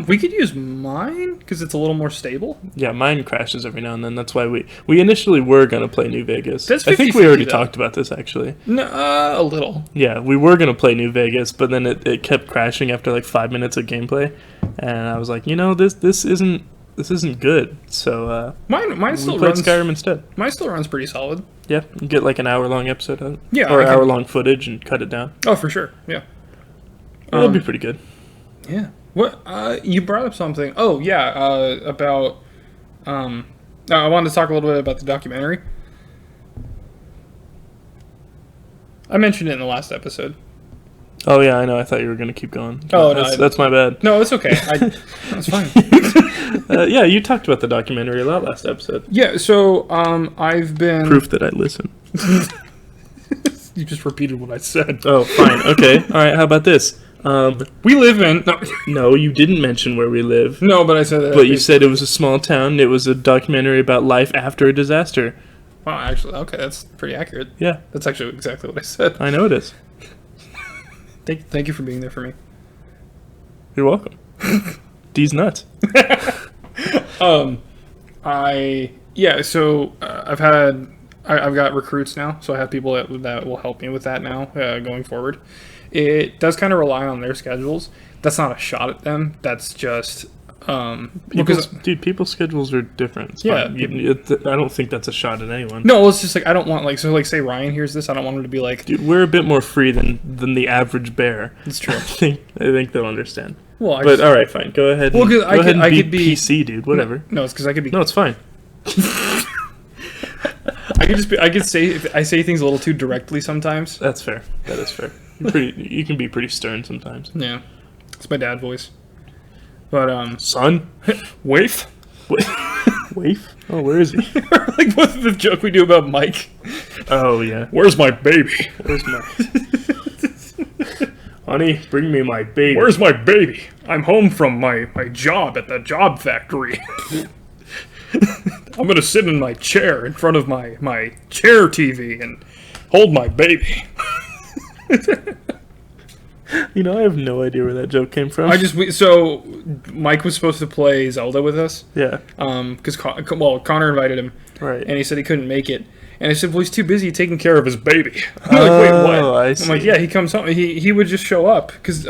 Speaker 1: We could use mine because it's a little more stable.
Speaker 2: Yeah, mine crashes every now and then. That's why we initially were going to play New Vegas.
Speaker 1: That's
Speaker 2: I think we
Speaker 1: 50-50
Speaker 2: already
Speaker 1: though.
Speaker 2: talked about this, actually.
Speaker 1: No, a little.
Speaker 2: Yeah, we were going to play New Vegas, but then it kept crashing after like 5 minutes of gameplay. And I was like, you know, this isn't good. So
Speaker 1: Mine
Speaker 2: we
Speaker 1: still
Speaker 2: played
Speaker 1: runs.
Speaker 2: Skyrim instead.
Speaker 1: Mine still runs pretty solid.
Speaker 2: Yeah, you get like an hour-long episode of it.
Speaker 1: Yeah,
Speaker 2: Or
Speaker 1: I can-
Speaker 2: hour-long footage and cut it down.
Speaker 1: Oh, for sure. Yeah.
Speaker 2: That'd be pretty good.
Speaker 1: Yeah. What? You brought up something. Oh, yeah. About. I wanted to talk a little bit about the documentary. I mentioned it in the last episode.
Speaker 2: Oh yeah, I know. I thought you were gonna keep going.
Speaker 1: Oh, no,
Speaker 2: that's my bad.
Speaker 1: No, it's okay. That's fine.
Speaker 2: Yeah, you talked about the documentary a lot last episode.
Speaker 1: Yeah. So, I've been.
Speaker 2: Proof that I listen.
Speaker 1: You just repeated what I said.
Speaker 2: Oh, fine. Okay. All right. How about this?
Speaker 1: We live in. No,
Speaker 2: No, you didn't mention where we live.
Speaker 1: no, but I said that.
Speaker 2: But you said it was a small town. It was a documentary about life after a disaster.
Speaker 1: Oh, actually, okay, that's pretty accurate.
Speaker 2: Yeah,
Speaker 1: That's actually exactly what I said.
Speaker 2: I know it is.
Speaker 1: Thank you for being there for me.
Speaker 2: You're welcome. D's nuts.
Speaker 1: I've got recruits now, so I have people that will help me with that now going forward. It does kind of rely on their schedules. That's not a shot at them. That's just
Speaker 2: people's schedules are different. It's
Speaker 1: Yeah.
Speaker 2: fine. I don't think that's a shot at anyone.
Speaker 1: No, it's just like I don't want say Ryan hears this, I don't want him to be like,
Speaker 2: dude, we're a bit more free than the average bear.
Speaker 1: It's true.
Speaker 2: I think they'll understand.
Speaker 1: Well,
Speaker 2: all right, fine. Go ahead.
Speaker 1: Well, I could be
Speaker 2: PC, dude. Whatever.
Speaker 1: No, it's because I could be.
Speaker 2: No, it's fine.
Speaker 1: I could say I say things a little too directly sometimes.
Speaker 2: That's fair. That is fair. You can be pretty stern sometimes.
Speaker 1: Yeah, it's my dad voice. But
Speaker 2: son,
Speaker 1: waif.
Speaker 2: Waif? Oh, where is he?
Speaker 1: Like what's the joke we do about Mike?
Speaker 2: Oh yeah.
Speaker 1: Where's my baby?
Speaker 2: Where's my honey? Bring me my baby.
Speaker 1: Where's my baby? I'm home from my job at the job factory. I'm gonna sit in my chair in front of my chair TV and hold my baby.
Speaker 2: You know, I have no idea where that joke came from.
Speaker 1: So Mike was supposed to play Zelda with us.
Speaker 2: Yeah.
Speaker 1: Because Connor invited him.
Speaker 2: Right.
Speaker 1: And he said he couldn't make it. And I said, well, he's too busy taking care of his baby. I'm like, wait, what?
Speaker 2: I see.
Speaker 1: I'm like, yeah, he comes home. He would just show up. Because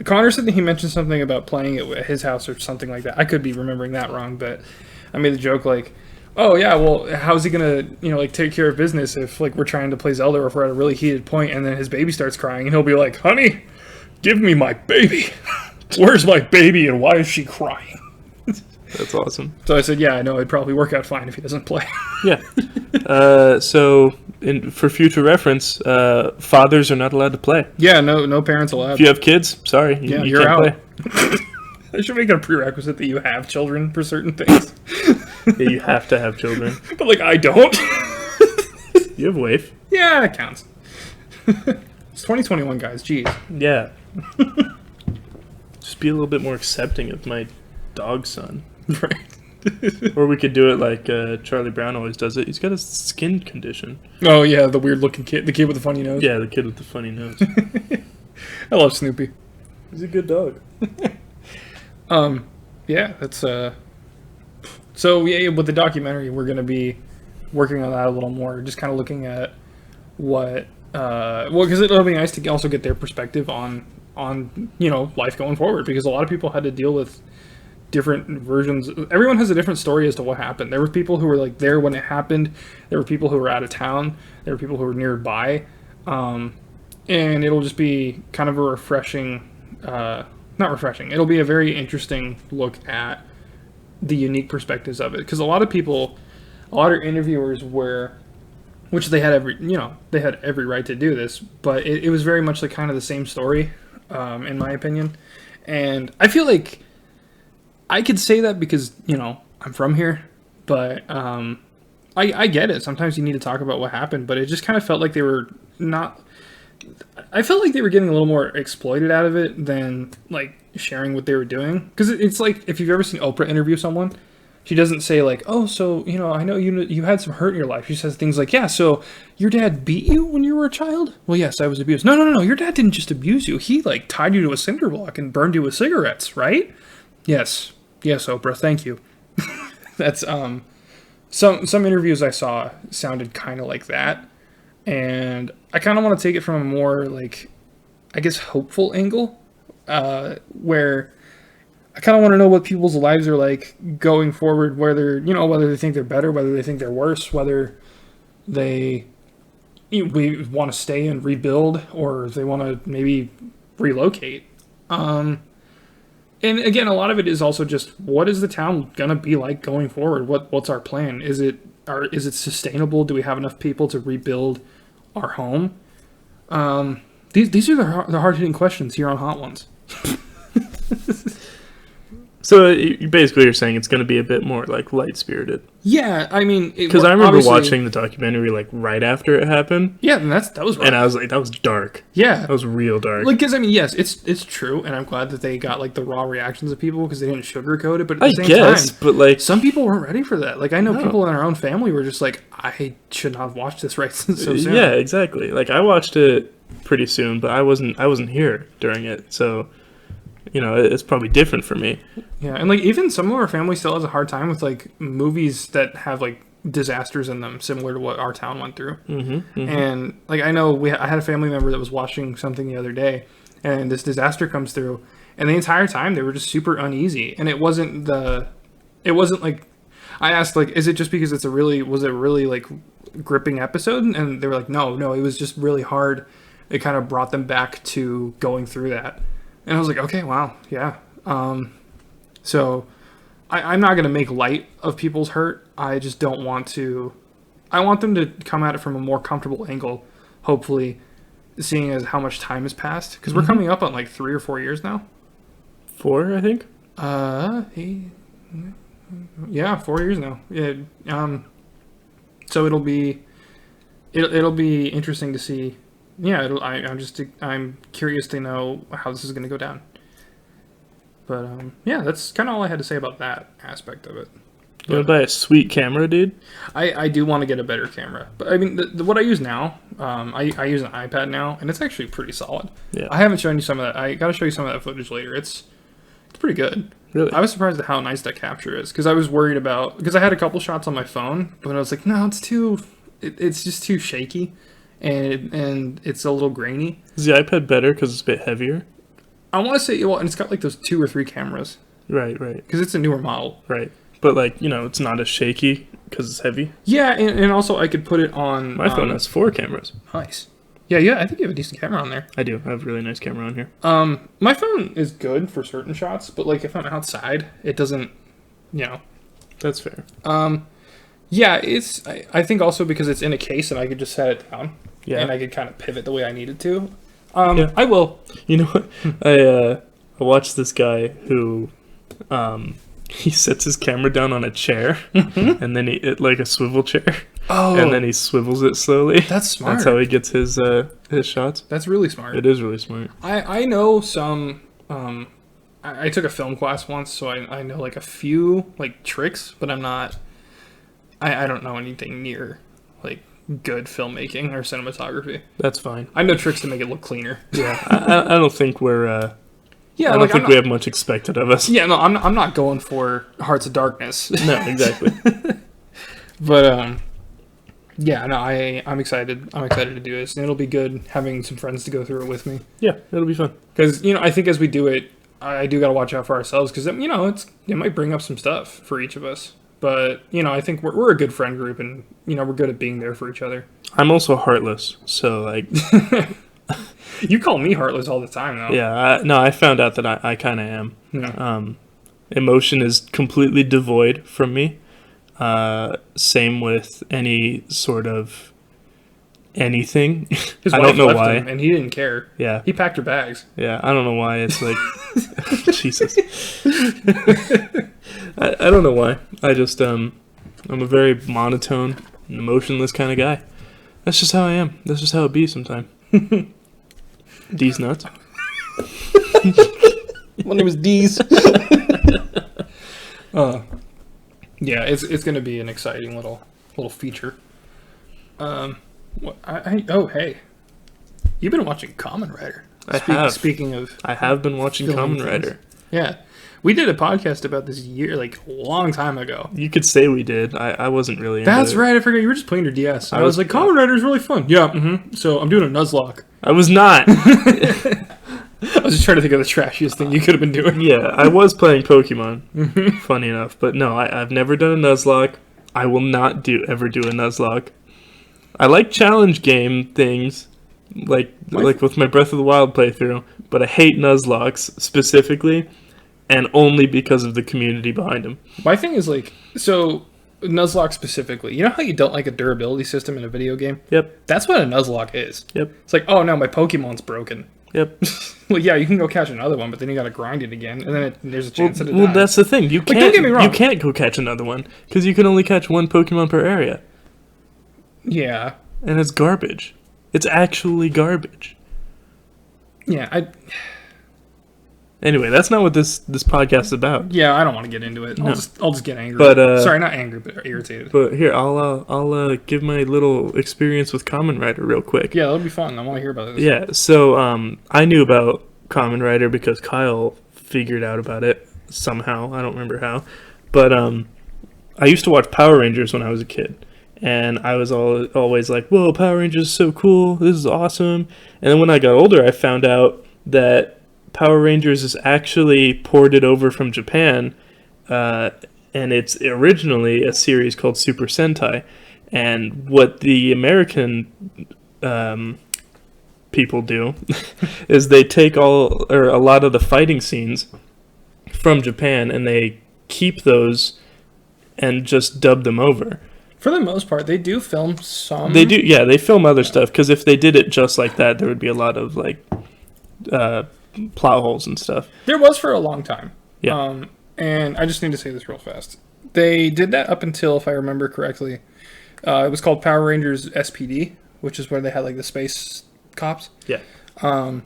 Speaker 1: Connor said that he mentioned something about playing it at his house or something like that. I could be remembering that wrong, but I made the joke like, oh yeah, well, how's he gonna, take care of business if we're trying to play Zelda or if we're at a really heated point and then his baby starts crying and he'll be like, honey, give me my baby. Where's my baby and why is she crying?
Speaker 2: That's awesome.
Speaker 1: So I said, yeah, I know it'd probably work out fine if he doesn't play.
Speaker 2: Yeah. For future reference, fathers are not allowed to play.
Speaker 1: Yeah, no parents allowed.
Speaker 2: If you have kids, sorry, you
Speaker 1: you're
Speaker 2: can't
Speaker 1: out. Play. I should make it a prerequisite that you have children for certain things.
Speaker 2: Yeah, you have to have children.
Speaker 1: But I don't.
Speaker 2: You have waif.
Speaker 1: Yeah, it counts. It's 2021, guys. Jeez.
Speaker 2: Yeah. Just be a little bit more accepting of my dog son.
Speaker 1: Right.
Speaker 2: Or we could do it like Charlie Brown always does it. He's got a skin condition.
Speaker 1: Oh, yeah, the weird-looking kid. The kid with the funny nose.
Speaker 2: Yeah, the kid with the funny nose.
Speaker 1: I love Snoopy.
Speaker 2: He's a good dog.
Speaker 1: Yeah, that's... So, yeah, with the documentary, we're going to be working on that a little more. Just kind of looking at what... because it'll be nice to also get their perspective on life going forward. Because a lot of people had to deal with different versions. Everyone has a different story as to what happened. There were people who were there when it happened. There were people who were out of town. There were people who were nearby. And it'll just be kind of a refreshing, not refreshing. It'll be a very interesting look at the unique perspectives of it. Because a lot of interviewers which they had every right to do this, but it was very much kind of the same story, in my opinion. And I feel like I could say that because, I'm from here, but I get it. Sometimes you need to talk about what happened, but it just kind of felt like they were not... I felt like they were getting a little more exploited out of it than, sharing what they were doing. Because it's like, if you've ever seen Oprah interview someone, she doesn't say, oh, so, I know you had some hurt in your life. She says things like, yeah, so your dad beat you when you were a child? Well, yes, I was abused. No, your dad didn't just abuse you. He, tied you to a cinder block and burned you with cigarettes, right? Yes, Oprah, thank you. That's, some interviews I saw sounded kind of like that. And I kind of want to take it from a more, I guess, hopeful angle, where I kind of want to know what people's lives are like going forward, whether they think they're better, whether they think they're worse, whether we want to stay and rebuild, or if they want to maybe relocate. And again, a lot of it is also just, what is the town going to be like going forward? What's our plan? Is it sustainable? Do we have enough people to rebuild our home? These are the hard-hitting questions here on Hot Ones.
Speaker 2: So you're saying it's going to be a bit more light-spirited.
Speaker 1: Yeah, I mean,
Speaker 2: because I remember watching the documentary right after it happened.
Speaker 1: Yeah, and that was rough.
Speaker 2: And I was like, that was dark.
Speaker 1: Yeah,
Speaker 2: that was real dark.
Speaker 1: Because yes, it's true, and I'm glad that they got the raw reactions of people because they didn't sugarcoat it. But at the same time,
Speaker 2: but
Speaker 1: some people weren't ready for that. I know people in our own family were just like, I should not have watched this so soon.
Speaker 2: Yeah, exactly. I watched it pretty soon, but I wasn't here during it, so. it's probably different for me.
Speaker 1: Yeah, and like even some of our family still has a hard time with like movies that have like disasters in them, similar to what our town went through. And like I know I had a family member that was watching something the other day, and this disaster comes through, and the entire time they were just super uneasy. And it wasn't like I asked like, is it just because was it really like gripping episode? And they were like, no, it was just really hard. It kind of brought them back to going through that. And I was like, okay, wow, yeah. So I'm not going to make light of people's hurt. I just don't want to. I want them to come at it from a more comfortable angle, hopefully, seeing as how much time has passed. Because we're coming up on like 3 or 4 years now.
Speaker 2: 4, I think.
Speaker 1: Yeah, 4 years now. Yeah. So it'll be interesting to see. Yeah, I'm curious to know how this is going to go down. But yeah, that's kind of all I had to say about that aspect of it.
Speaker 2: You want to buy a sweet camera, dude?
Speaker 1: I do want to get a better camera, but I mean, what I use now, I use an iPad now, and it's actually pretty solid.
Speaker 2: Yeah.
Speaker 1: I haven't shown you some of that. I got to show you some of that footage later. It's pretty good.
Speaker 2: Really?
Speaker 1: I was surprised at how nice that capture is, because I was worried because I had a couple shots on my phone, but I was like, no, it's just too shaky, and it's a little grainy.
Speaker 2: Is the iPad better because it's a bit heavier?
Speaker 1: I want to say, well, and it's got like those 2 or 3 cameras.
Speaker 2: Right.
Speaker 1: Because it's a newer model.
Speaker 2: Right. But like, it's not as shaky because it's heavy.
Speaker 1: Yeah, and also I could put it on...
Speaker 2: My phone has 4 cameras.
Speaker 1: Nice. Yeah, I think you have a decent camera on there.
Speaker 2: I do. I have a really nice camera on here.
Speaker 1: My phone is good for certain shots, but like if I'm outside, it doesn't,
Speaker 2: That's fair.
Speaker 1: Yeah, I think also because it's in a case and I could just set it down.
Speaker 2: Yeah.
Speaker 1: And I could kind of pivot the way I needed to.
Speaker 2: Yeah.
Speaker 1: I will.
Speaker 2: You know what? I watched this guy who, he sets his camera down on a chair, and then like a swivel chair.
Speaker 1: Oh.
Speaker 2: And then he swivels it slowly.
Speaker 1: That's smart.
Speaker 2: That's how he gets his shots.
Speaker 1: That's really smart.
Speaker 2: It is really smart.
Speaker 1: I know some. I took a film class once, so I know like a few like tricks, but I'm not. I don't know anything near like good filmmaking or cinematography.
Speaker 2: That's fine.
Speaker 1: I know tricks to make it look cleaner.
Speaker 2: Yeah, I don't think we're.
Speaker 1: Yeah,
Speaker 2: I don't think we have much expected of us.
Speaker 1: Yeah, no, I'm not going for Hearts of Darkness.
Speaker 2: No, exactly.
Speaker 1: But yeah, no, I'm excited. I'm excited to do this, and it'll be good having some friends to go through it with me.
Speaker 2: Yeah, it'll be fun.
Speaker 1: Because I think as we do it, I do got to watch out for ourselves because it might bring up some stuff for each of us. But I think we're a good friend group, and we're good at being there for each other.
Speaker 2: I'm also heartless, so like.
Speaker 1: You call me heartless all the time, though.
Speaker 2: Yeah, I found out that I kind of am.
Speaker 1: Yeah.
Speaker 2: Emotion is completely devoid from me. Same with any sort of anything.
Speaker 1: His
Speaker 2: I
Speaker 1: wife
Speaker 2: don't know
Speaker 1: left
Speaker 2: why.
Speaker 1: him, and he didn't care.
Speaker 2: Yeah.
Speaker 1: He packed her bags.
Speaker 2: Yeah, I don't know why. It's like, Jesus. I don't know why. I just, I'm a very monotone, emotionless kind of guy. That's just how I am. That's just how it be sometimes. D's nuts.
Speaker 1: My name is D's. Yeah, it's gonna be an exciting little feature. Oh hey, you've been watching Kamen Rider.
Speaker 2: I have.
Speaker 1: Speaking of,
Speaker 2: I have been watching Kamen Rider.
Speaker 1: Yeah, we did a podcast about this a long time ago.
Speaker 2: You could say we did. I wasn't really.
Speaker 1: That's right. I forgot you were just playing your DS. I was like, Kamen Rider is really fun. Yeah. Mm-hmm. So I'm doing a Nuzlocke.
Speaker 2: I was not.
Speaker 1: I was just trying to think of the trashiest thing you could have been doing.
Speaker 2: Yeah, I was playing Pokemon. Funny enough, but no, I've never done a Nuzlocke. I will not ever do a Nuzlocke. I like challenge game things, like with my Breath of the Wild playthrough, but I hate Nuzlocks specifically, and only because of the community behind them.
Speaker 1: My thing is so Nuzlocke specifically. You know how you don't like a durability system in a video game?
Speaker 2: Yep.
Speaker 1: That's what a Nuzlocke is.
Speaker 2: Yep.
Speaker 1: It's like, oh no, my Pokemon's broken.
Speaker 2: Yep.
Speaker 1: Well, yeah, you can go catch another one, but then you got to grind it again, and then there's a chance that it
Speaker 2: Well,
Speaker 1: dies.
Speaker 2: that's the thing. You can't.
Speaker 1: Don't get me wrong.
Speaker 2: You can't go catch another one because you can only catch one Pokemon per area.
Speaker 1: Yeah.
Speaker 2: And it's garbage. It's actually garbage.
Speaker 1: Yeah.
Speaker 2: Anyway, that's not what this podcast is about.
Speaker 1: Yeah, I don't want to get into it.
Speaker 2: No.
Speaker 1: I'll just get angry.
Speaker 2: But
Speaker 1: sorry, not angry, but irritated.
Speaker 2: But here, I'll give my little experience with Kamen Rider real quick.
Speaker 1: Yeah, that'll be fun. I want to hear about this.
Speaker 2: Yeah, so I knew about Kamen Rider because Kyle figured out about it somehow. I don't remember how. But I used to watch Power Rangers when I was a kid. And I was always like, whoa, Power Rangers is so cool. This is awesome. And then when I got older, I found out that Power Rangers is actually ported over from Japan. And it's originally a series called Super Sentai. And what the American people do is they take a lot of the fighting scenes from Japan and they keep those and just dub them over.
Speaker 1: For the most part, they do film some.
Speaker 2: They do, yeah. They film other stuff because if they did it just like that, there would be a lot of like plot holes and stuff.
Speaker 1: There was for a long time.
Speaker 2: Yeah.
Speaker 1: And I just need to say this real fast. They did that up until, if I remember correctly, it was called Power Rangers SPD, which is where they had like the space cops.
Speaker 2: Yeah.
Speaker 1: And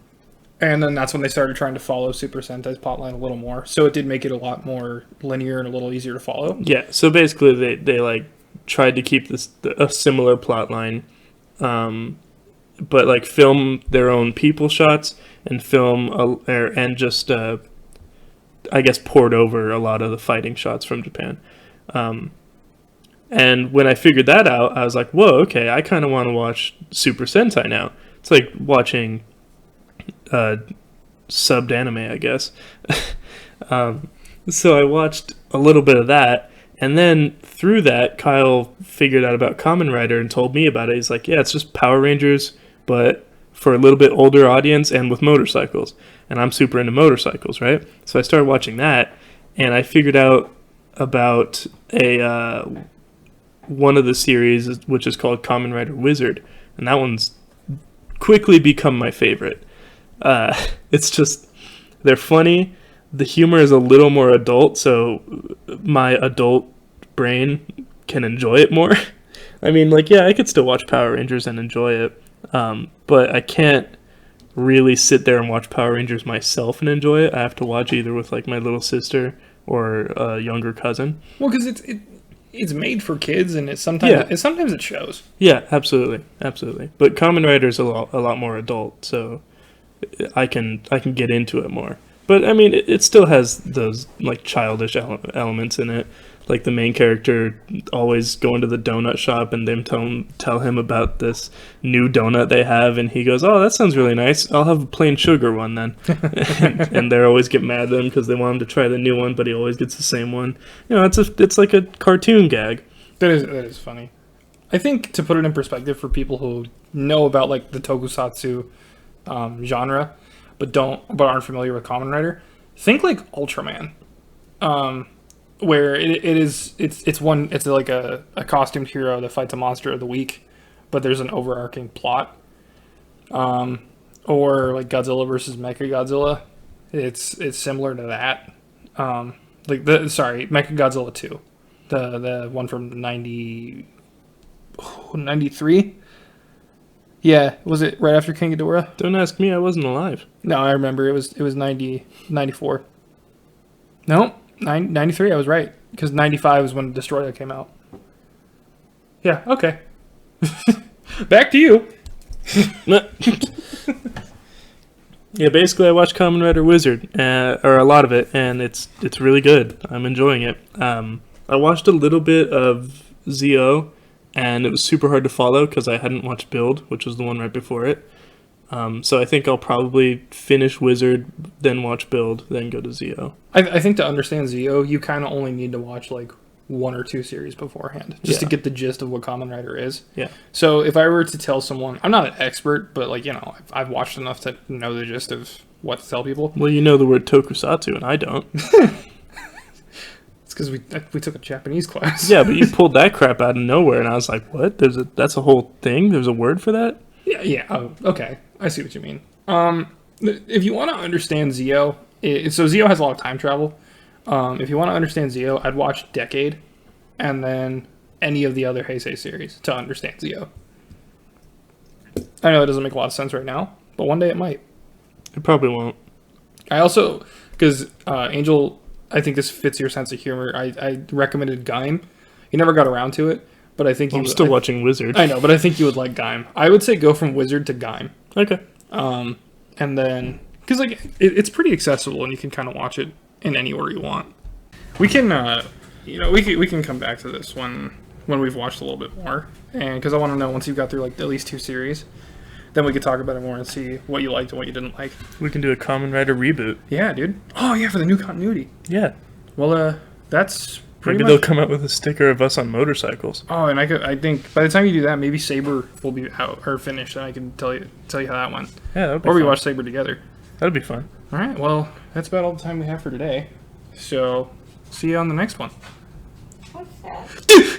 Speaker 1: then that's when they started trying to follow Super Sentai's plotline a little more. So it did make it a lot more linear and a little easier to follow.
Speaker 2: Yeah. So basically, they like tried to keep a similar plot line, but like film their own people shots and film and just I guess poured over a lot of the fighting shots from Japan. And when I figured that out, I was like, whoa, okay, I kind of want to watch Super Sentai now. It's like watching subbed anime, I guess. So I watched a little bit of that, and then through that, Kyle figured out about Kamen Rider and told me about it. He's like, yeah, it's just Power Rangers, but for a little bit older audience and with motorcycles. And I'm super into motorcycles, right? So I started watching that, and I figured out about one of the series, which is called Kamen Rider Wizard, and that one's quickly become my favorite. It's just, they're funny. The humor is a little more adult, so my adult brain can enjoy it more. I mean, like, yeah, I could still watch Power Rangers and enjoy it, but I can't really sit there and watch Power Rangers myself and enjoy it. I have to watch either with, like, my little sister or a younger cousin.
Speaker 1: Well, because it's made for kids, and sometimes it shows.
Speaker 2: Yeah, absolutely. But Kamen Rider is a lot more adult, so I can get into it more. But I mean, it still has those like childish elements in it, like the main character always going to the donut shop and them tell him about this new donut they have, and he goes, "Oh, that sounds really nice. I'll have a plain sugar one then." and they always get mad at him because they want him to try the new one, but he always gets the same one. You know, it's like a cartoon gag.
Speaker 1: That is funny. I think to put it in perspective for people who know about like the tokusatsu genre, but aren't familiar with Kamen Rider, think like Ultraman, where it's like a costumed hero that fights a monster of the week, but there's an overarching plot, or like Godzilla versus Mechagodzilla. It's similar to that, Mechagodzilla 2, the one from 93. Yeah, was it right after King Ghidorah?
Speaker 2: Don't ask me, I wasn't alive.
Speaker 1: No, I remember it was 94. No, 93, I was right. Because 95 was when Destroyer came out. Yeah, okay. Back to you.
Speaker 2: Yeah, basically I watched Kamen Rider Wizard, or a lot of it, and it's really good. I'm enjoying it. I watched a little bit of ZO, and it was super hard to follow because I hadn't watched Build, which was the one right before it. So I think I'll probably finish Wizard, then watch Build, then go to ZO.
Speaker 1: I think to understand ZO, you kind of only need to watch like one or two series beforehand, just to get the gist of what Kamen Rider is.
Speaker 2: Yeah.
Speaker 1: So if I were to tell someone, I'm not an expert, but like, you know, I've watched enough to know the gist of what to tell people.
Speaker 2: Well, you know the word tokusatsu, and I don't.
Speaker 1: Because we took a Japanese class.
Speaker 2: Yeah, but you pulled that crap out of nowhere, and I was like, "What? That's a whole thing? There's a word for that?"
Speaker 1: Yeah. Oh, okay. I see what you mean. If you want to understand ZO, so ZO has a lot of time travel. If you want to understand ZO, I'd watch Decade, and then any of the other Heisei series to understand ZO. I know it doesn't make a lot of sense right now, but one day it might.
Speaker 2: It probably won't.
Speaker 1: I also, because Angel, I think this fits your sense of humor. I recommended Gaim. You never got around to it, but I think
Speaker 2: I'm still watching Wizard.
Speaker 1: I know, but I think you would like Gaim. I would say go from Wizard to Gaim.
Speaker 2: Okay.
Speaker 1: And then, because like it's pretty accessible and you can kind of watch it in any order you want. We can, we can come back to this when we've watched a little bit more, and because I want to know once you've got through like at least 2 series, then we could talk about it more and see what you liked and what you didn't like.
Speaker 2: We can do a Kamen Rider reboot.
Speaker 1: Yeah, dude. Oh yeah, for the new continuity.
Speaker 2: Yeah.
Speaker 1: Well, that's pretty
Speaker 2: maybe
Speaker 1: much.
Speaker 2: They'll come out with a sticker of us on motorcycles.
Speaker 1: Oh, and I think by the time you do that, maybe Saber will be out or finished, and I can tell you how that went.
Speaker 2: Yeah, that'd be
Speaker 1: or we
Speaker 2: fun.
Speaker 1: watch Saber together.
Speaker 2: That'd be fun.
Speaker 1: All right. Well, that's about all the time we have for today. So, see you on the next one.
Speaker 3: What's that?